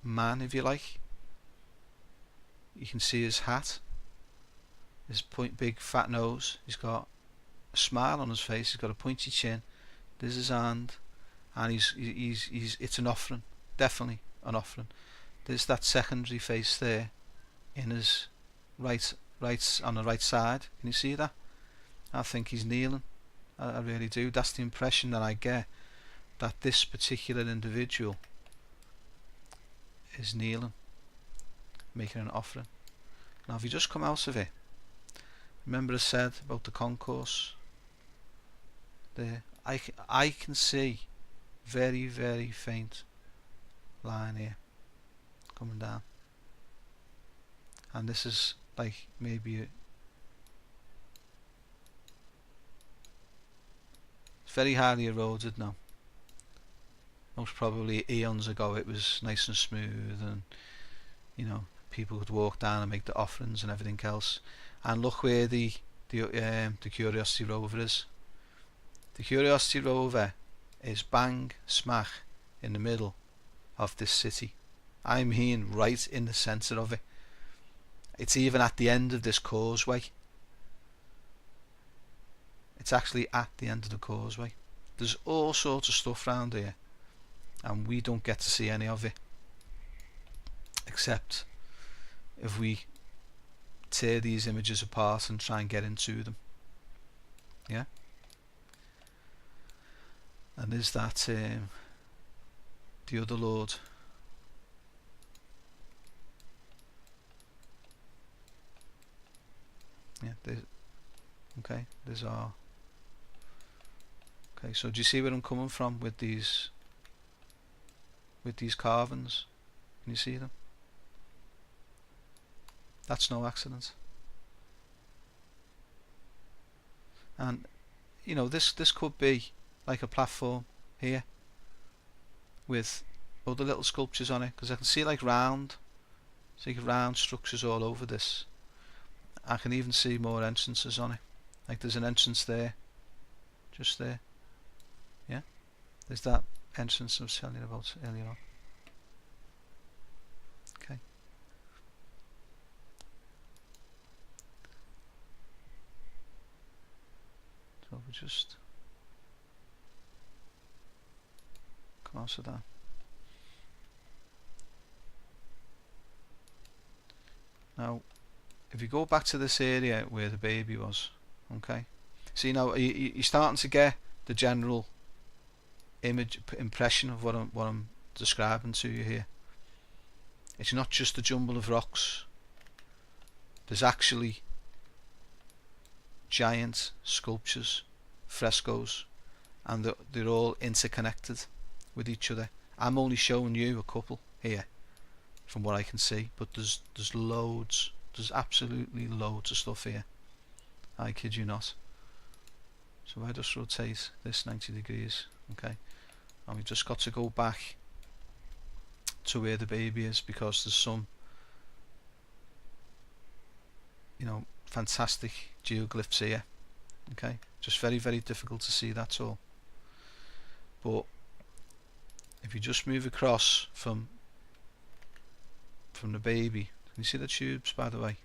man, if you like. You can see his hat, his big fat nose. He's got a smile on his face. He's got a pointy chin. There's his hand, and it's an offering, definitely an offering. There's that secondary face there, in his right on the right side. Can you see that? I think he's kneeling. I really do. That's the impression that I get, that this particular individual is kneeling, making an offering. Now if you just come out of it, remember I said about the concourse there, I can see very faint line here coming down, and this is like maybe it's very highly eroded now. Most probably eons ago it was nice and smooth, and you know, people could walk down and make the offerings and everything else. And look where the Curiosity Rover is. The Curiosity Rover is bang smack in the middle of this city. I mean right in the centre of it. It's even at the end of this causeway. It's actually at the end of the causeway. There's all sorts of stuff around here, and we don't get to see any of it, except if we tear these images apart and try and get into them. Yeah. And is that the other Lord? Yeah. Okay. There's our. Okay. So do you see where I'm coming from with these carvings? Can you see them? That's no accident. And you know, this could be like a platform here with other little sculptures on it, because I can see like round structures all over this. I can even see more entrances on it. Like there's an entrance there, just there. Yeah, there's that entrance I was telling you about earlier on. Okay. So we just come out of that. Now, if you go back to this area where the baby was, okay, see now you're starting to get the general impression of what I'm describing to you here. It's not just a jumble of rocks. There's actually giant sculptures, frescoes, and they're all interconnected with each other. I'm only showing you a couple here from what I can see, but there's loads. There's absolutely loads of stuff here. I kid you not. So I just rotate this 90 degrees, okay, and we've just got to go back to where the baby is, because there's some, you know, fantastic geoglyphs here. Okay, just very, very difficult to see, that's all. But if you just move across from the baby, can you see the tubes, by the way?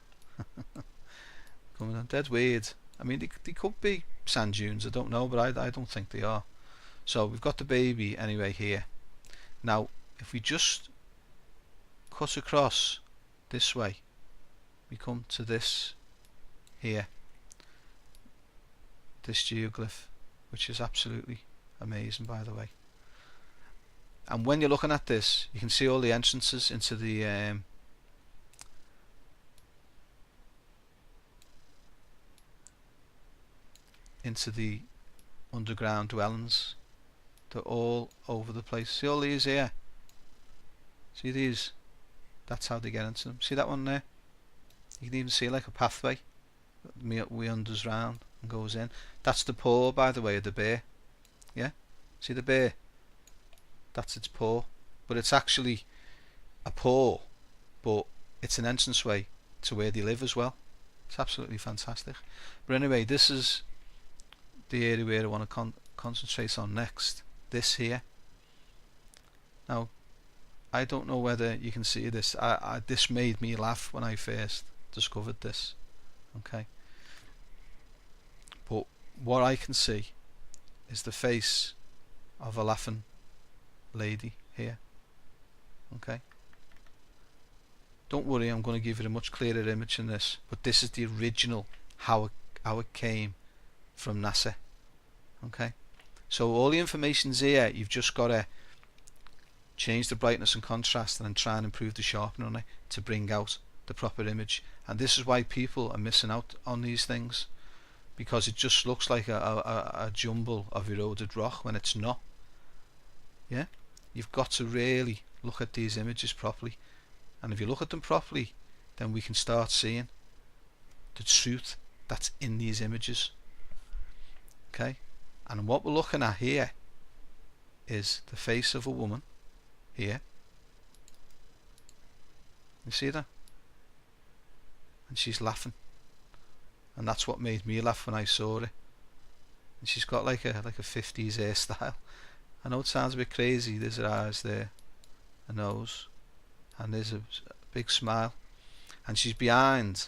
Coming on, dead weird. I mean, they could be sand dunes, I don't know, but I don't think they are. So we've got the baby anyway here. Now if we just cut across this way, we come to this here, this geoglyph, which is absolutely amazing, by the way. And when you're looking at this, you can see all the entrances into the underground dwellings. They're all over the place. See all these here? See these? That's how they get into them. See that one there? You can even see like a pathway that meanders round and goes in. That's the paw, by the way, of the bear. Yeah? See the bear? That's its paw. But it's actually a paw, but it's an entranceway to where they live as well. It's absolutely fantastic. But anyway, this is the area where I want to concentrate on next. This here. Now, I don't know whether you can see this. This made me laugh when I first discovered this. Okay. But what I can see is the face of a laughing lady here. Okay. Don't worry, I'm going to give you a much clearer image in this, but this is the original, how it came from NASA. Okay. So all the information's here. You've just got to change the brightness and contrast and then try and improve the sharpening on it to bring out the proper image. And this is why people are missing out on these things, because it just looks like a jumble of eroded rock when it's not. Yeah, you've got to really look at these images properly, and if you look at them properly, then we can start seeing the truth that's in these images. Okay, and what we're looking at here is the face of a woman here. You see that? And she's laughing, and that's what made me laugh when I saw it. and she's got like a 50s hairstyle. I know it sounds a bit crazy. There's her eyes there, her nose, and there's a big smile, and she's behind.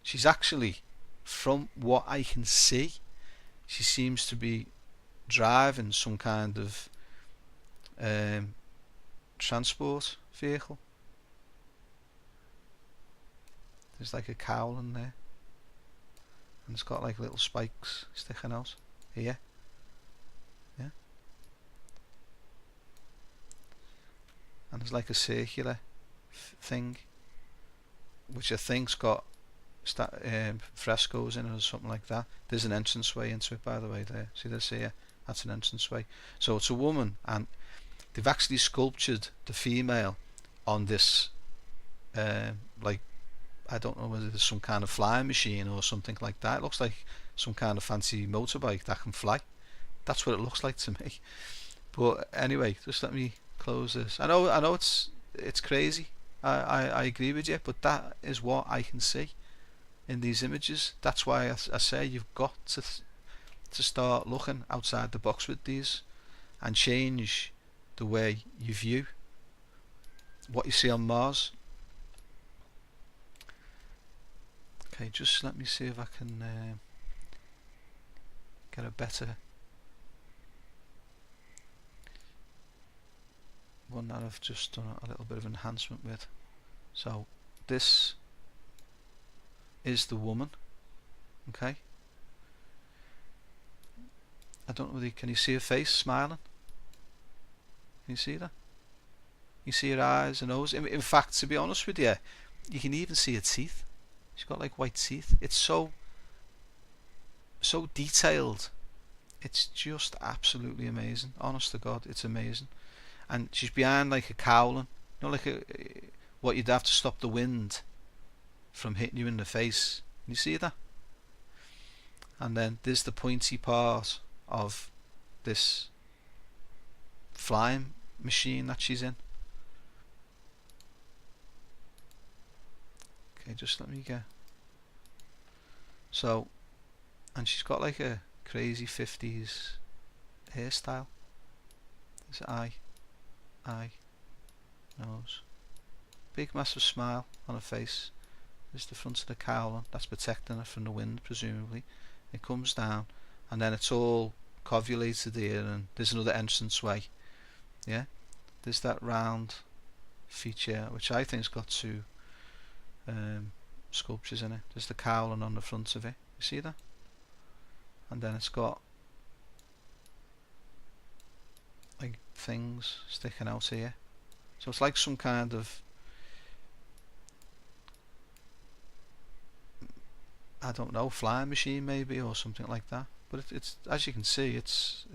She's actually, from what I can see, she seems to be driving some kind of transport vehicle. There's like a cowl in there, and it's got like little spikes sticking out here. Yeah, and there's like a circular thing, which I think's got frescoes in it or something like that. There's an entranceway into it, by the way. There, see this here? That's an entranceway. So it's a woman, and they've actually sculptured the female on this, like, I don't know whether there's some kind of flying machine or something like that. It looks like some kind of fancy motorbike that can fly. That's what it looks like to me. But anyway, just let me close this. I know it's crazy. I agree with you, but that is what I can see in these images. That's why I say you've got to start looking outside the box with these and change the way you view what you see on Mars. Okay, just let me see if I can get a better one that I've just done a little bit of enhancement with. So this is the woman. Okay, I don't know whether can you see her face smiling? Can you see that? You see her eyes and nose. In fact, to be honest with you, you can even see her teeth. She's got like white teeth. It's so detailed. It's just absolutely amazing. Honest to God, it's amazing. And she's behind like a cowling, you know, like what you'd have to stop the wind from hitting you in the face. Can you see that? And then there's the pointy part of this flying machine that she's in. Okay, just let me get. So, and she's got like a crazy 50s hairstyle. There's eye, nose, big massive smile on her face. There's the front of the cowl, that's protecting her from the wind, presumably. It comes down, and then it's all covulated here, and there's another entranceway. Yeah, there's that round feature, which I think's got two sculptures in it. There's the cowling on the front of it. You see that? And then it's got like things sticking out here. So it's like some kind of, I don't know, flying machine maybe, or something like that. But it's as you can see, it's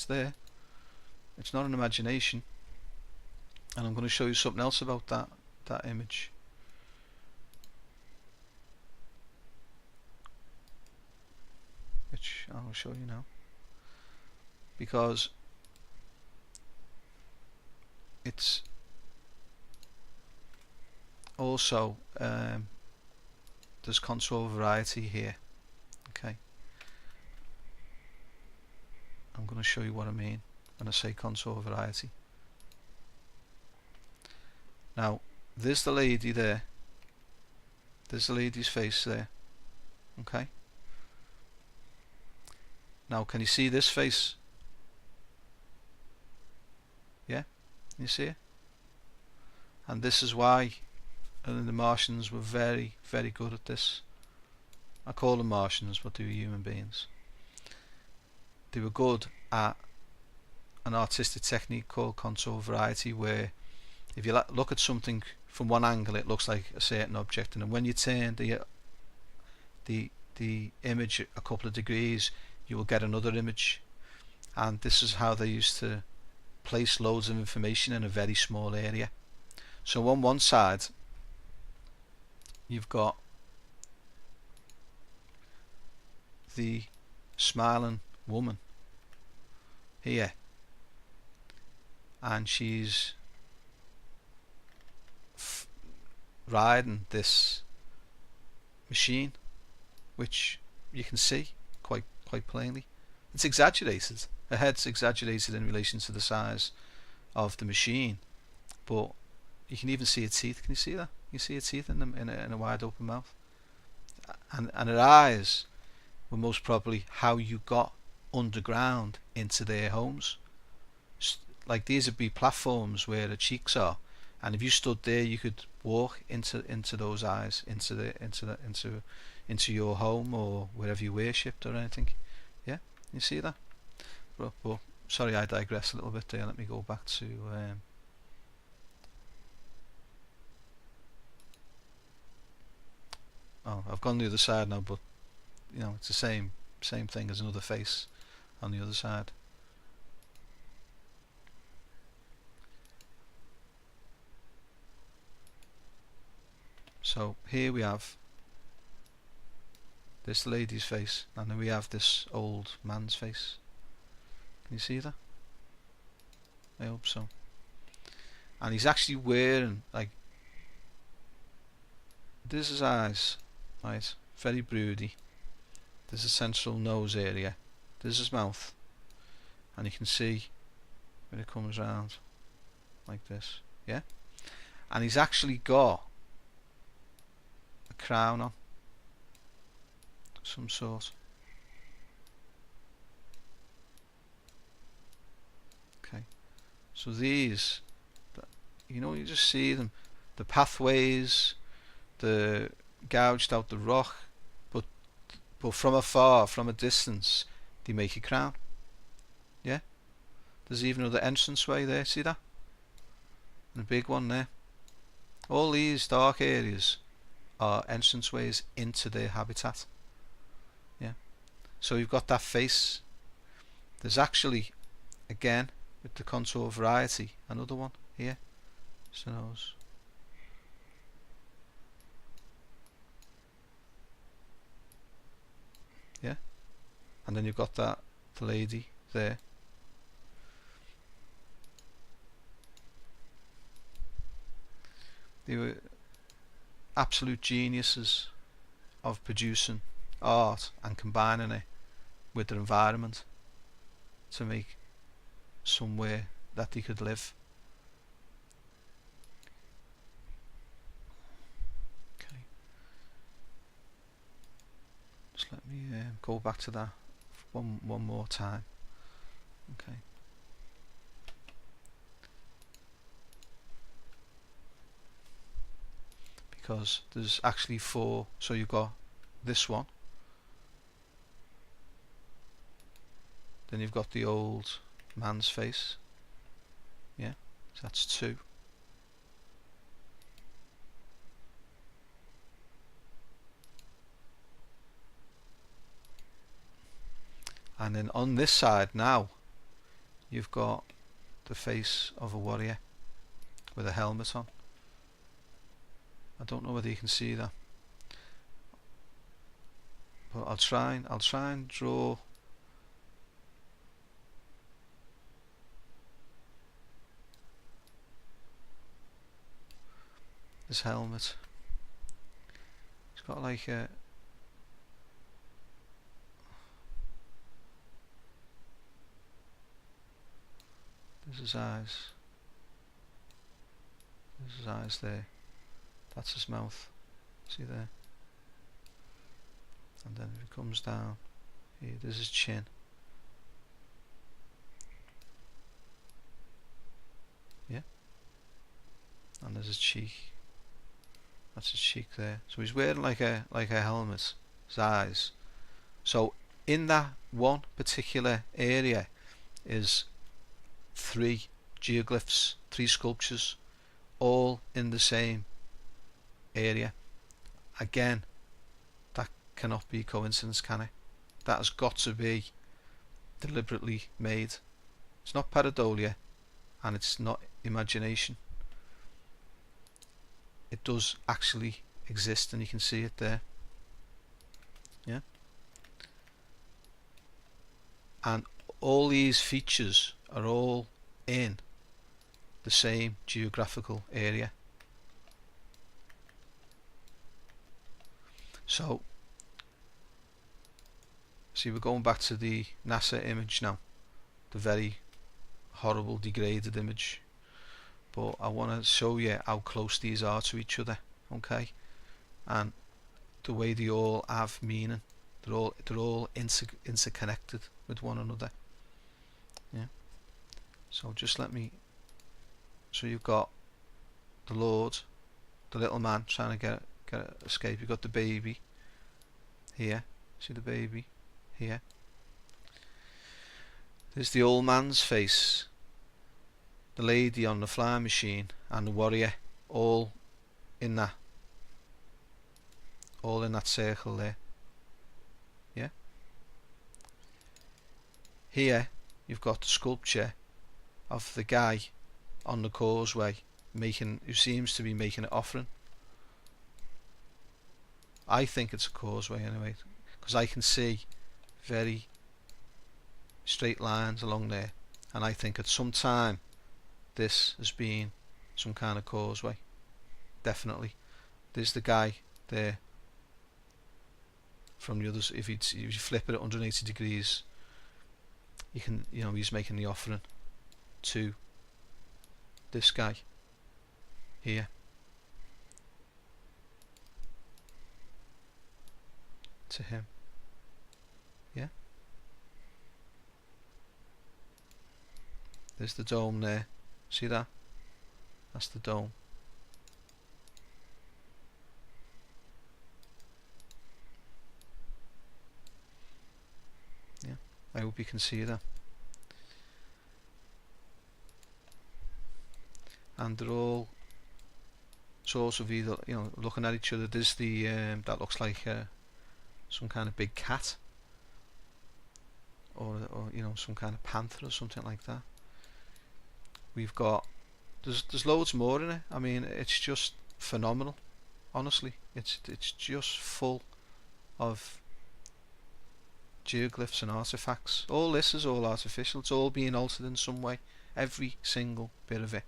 there. It's not an imagination. And I'm going to show you something else about that image. Which I'll show you now, because it's also there's contour variety here. Okay, I'm going to show you what I mean when I say contour variety. Now there's the lady there, there's the lady's face there. Okay, now can you see this face? Yeah, you see it? And this is why the Martians were very, very good at this. I call them Martians, but they were human beings. They were good at an artistic technique called contour variety, where if you look at something from one angle, it looks like a certain object, and then when you turn the image a couple of degrees, you will get another image. And this is how they used to place loads of information in a very small area. So on one side you've got the smiling woman here, and she's riding this machine, which you can see quite quite plainly. It's exaggerated. Her head's exaggerated in relation to the size of the machine, but you can even see her teeth. Can you see that? You see her teeth in a wide open mouth, and her eyes were most probably how you got underground into their homes. Like these would be platforms where the cheeks are, and if you stood there, you could walk into those eyes, into your home or wherever you worshipped or anything. Yeah, you see that? But sorry, I digress a little bit there. Let me go back to oh, I've gone the other side now, but you know, it's the same thing as another face on the other side. So here we have this lady's face, and then we have this old man's face. Can you see that? I hope so. And he's actually wearing, like, this is his eyes, right? Very broody. There's a central nose area. There's his mouth, and you can see when it comes round like this, yeah. And he's actually got a crown on, some sort. Okay, so these, you know, you just see them, the pathways, the gouged out the rock, but from afar, from a distance, they make a crown. Yeah, there's even another entranceway there. See that? And a big one there. All these dark areas are entranceways into their habitat. Yeah. So you've got that face. There's actually, again, with the contour variety, another one here. It's the nose. Yeah. And then you've got the lady there. They were absolute geniuses of producing art and combining it with their environment to make somewhere that they could live. Okay, just let me go back to that one more time. Okay. Because there's actually 4, so you've got this one, then you've got the old man's face, yeah, so that's 2. And then on this side now you've got the face of a warrior with a helmet on. I don't know whether you can see that, but I'll try and draw this helmet. It's got like a there's his eyes. There's his eyes there. That's his mouth. See there? And then if it comes down here, there's his chin. Yeah? And there's his cheek. That's his cheek there. So he's wearing like a helmet. His eyes. So in that one particular area is 3 geoglyphs, 3 sculptures, all in the same area. Again, that cannot be coincidence, can it? That has got to be deliberately made. It's not pareidolia, and it's not imagination. It does actually exist, and you can see it there. Yeah. And all these features are all in the same geographical area. So See, we're going back to the NASA image now, the very horrible degraded image, but I want to show you how close these are to each other, okay, and the way they all have meaning. They're all interconnected with one another. Yeah. So just let me. So you've got the Lord, the little man trying to get escape. You've got the baby here. See the baby here. There's the old man's face, the lady on the flying machine, and the warrior, all in that circle there. Yeah. Here you've got the sculpture of the guy on the causeway who seems to be making an offering. I think it's a causeway anyway, because I can see very straight lines along there, and I think at some time this has been some kind of causeway. Definitely. There's the guy there from the others. If you flip it at 180 degrees, you can, he's making the offering to this guy here. To him. Yeah. There's the dome there. See that? That's the dome. Yeah. I hope you can see that. And they're all sort of either, looking at each other. There's the that looks like some kind of big cat, or some kind of panther or something like that. We've got there's loads more in it. I mean, it's just phenomenal. Honestly, it's just full of geoglyphs and artifacts. All this is all artificial. It's all being altered in some way. Every single bit of it.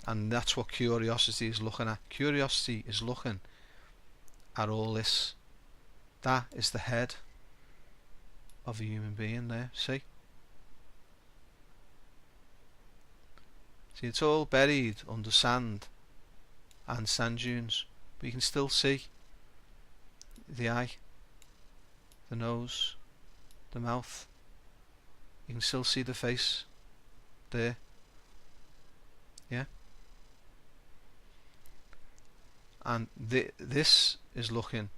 And that's what Curiosity is looking at. Curiosity is looking at all this. That is the head of a human being there. See? See, it's all buried under sand and sand dunes, but you can still see the eye, the nose, the mouth. You can still see the face there. Yeah? And this is looking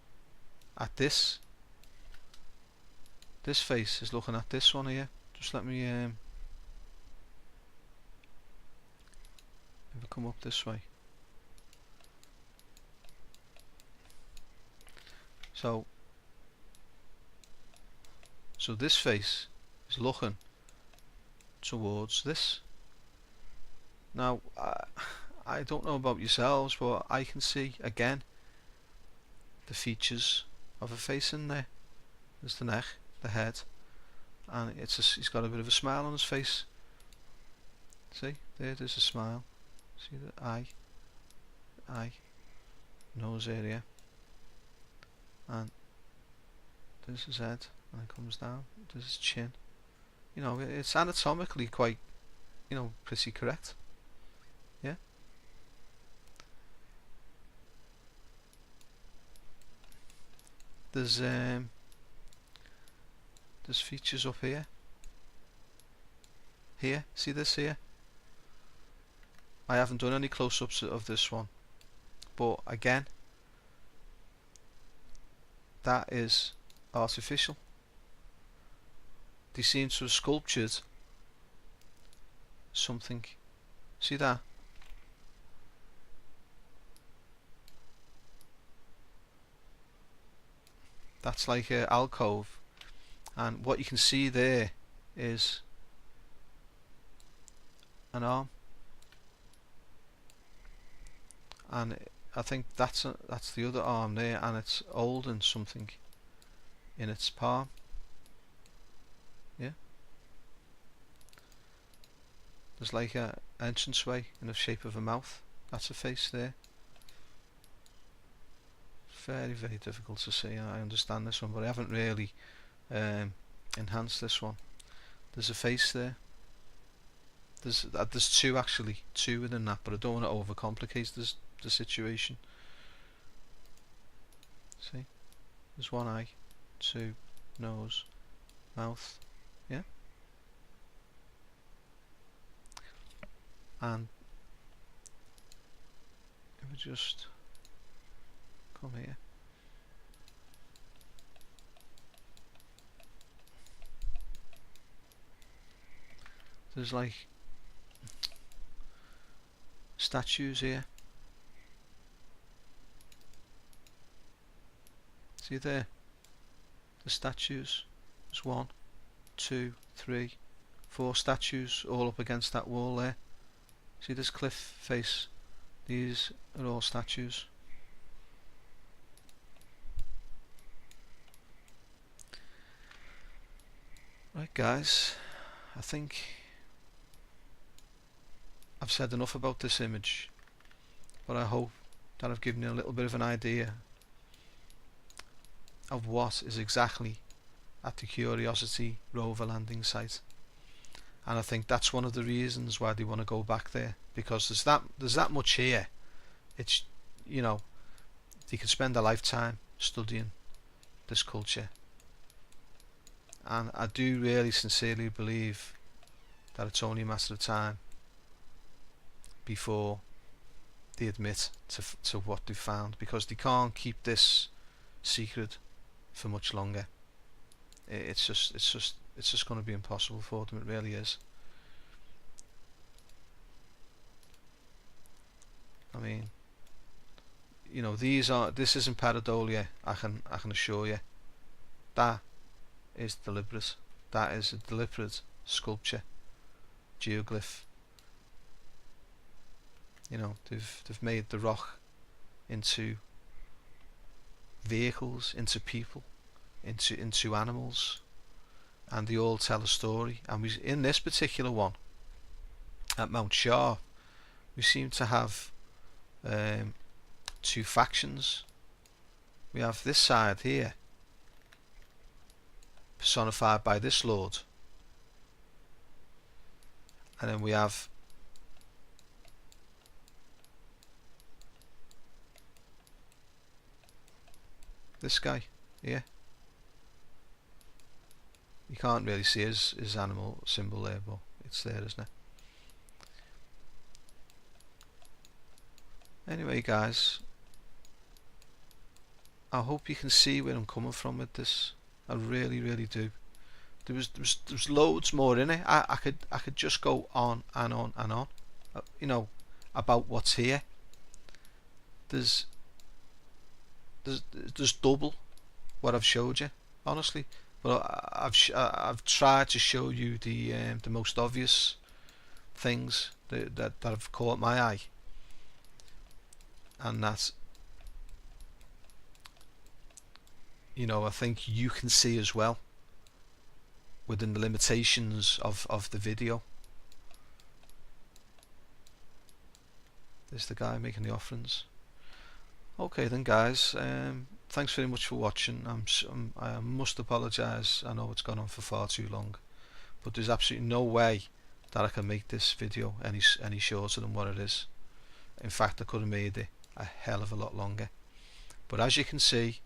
at this. This face is looking at this one here. Just let me if I come up this way. So this face is looking towards this. Now I don't know about yourselves, but I can see again the features of a face in there. There's the neck, the head, and he's got a bit of a smile on his face. See, there's a smile. See the eye, nose area, and there's his head, and it comes down. There's his chin. It's anatomically quite, pretty correct. Yeah. There's features up here. Here, see this here? I haven't done any close-ups of this one, but again, that is artificial. They seem to have sculptured something. See that? That's like an alcove, and what you can see there is an arm, and I think that's the other arm there, and it's holding something in its palm. Yeah. There's like a entranceway in the shape of a mouth. That's a face there. Very, very difficult to see. I understand this one, but I haven't really enhance this one. There's a face there. There's two actually, two within that, but I don't want to overcomplicate the situation. See, there's one eye, two, nose, mouth, yeah, and if we just come here, there's like statues here. See there, the statues. There's 1, 2, 3, 4 statues all up against that wall there. See this cliff face? These are all statues. Right guys, I think I've said enough about this image, but I hope that I've given you a little bit of an idea of what is exactly at the Curiosity Rover landing site. And I think that's one of the reasons why they want to go back there, because there's that much here. It's, you know, they could spend a lifetime studying this culture, and I do really sincerely believe that it's only a matter of time before they admit to what they found, because they can't keep this secret for much longer. It's just going to be impossible for them. It really is. I mean, you know, this isn't pareidolia. I can assure you. That is deliberate. That is a deliberate sculpture, geoglyph. You know, they've made the rock into vehicles, into people, into animals, and they all tell a story. And we, in this particular one at Mount Sharp, we seem to have two factions. We have this side here personified by this lord, and then we have this guy here. You can't really see his animal symbol there, but it's there, isn't it? Anyway guys, I hope you can see where I'm coming from with this. I really do. There's loads more in it. I could just go on and on and on, you know, about what's here. There's double what I've showed you, honestly. But I've tried to show you the most obvious things that have caught my eye, and that, you know, I think you can see as well within the limitations of the video. There's the guy making the offerings. Okay then guys, thanks very much for watching. I must apologise, I know it's gone on for far too long, but there's absolutely no way that I can make this video any shorter than what it is. In fact, I could have made it a hell of a lot longer. But as you can see,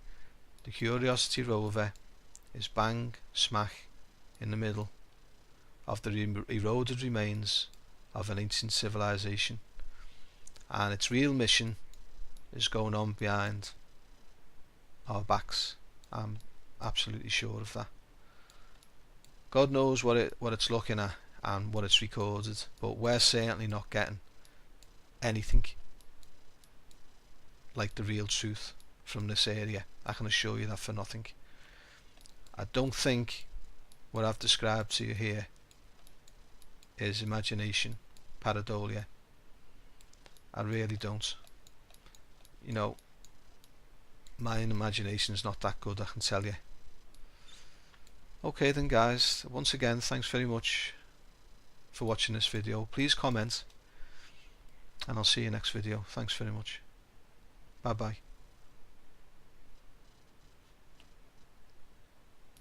the Curiosity Rover is bang smack in the middle of the eroded remains of an ancient civilization, and its real mission is going on behind our backs. I'm absolutely sure of that. God knows what it's looking at and what it's recorded, but we're certainly not getting anything like the real truth from this area. I can assure you that for nothing. I don't think what I've described to you here is imagination, pareidolia. I really don't. You know, my imagination is not that good, I can tell you. Okay then guys, once again, thanks very much for watching this video. Please comment, and I'll see you next video. Thanks very much. Bye bye.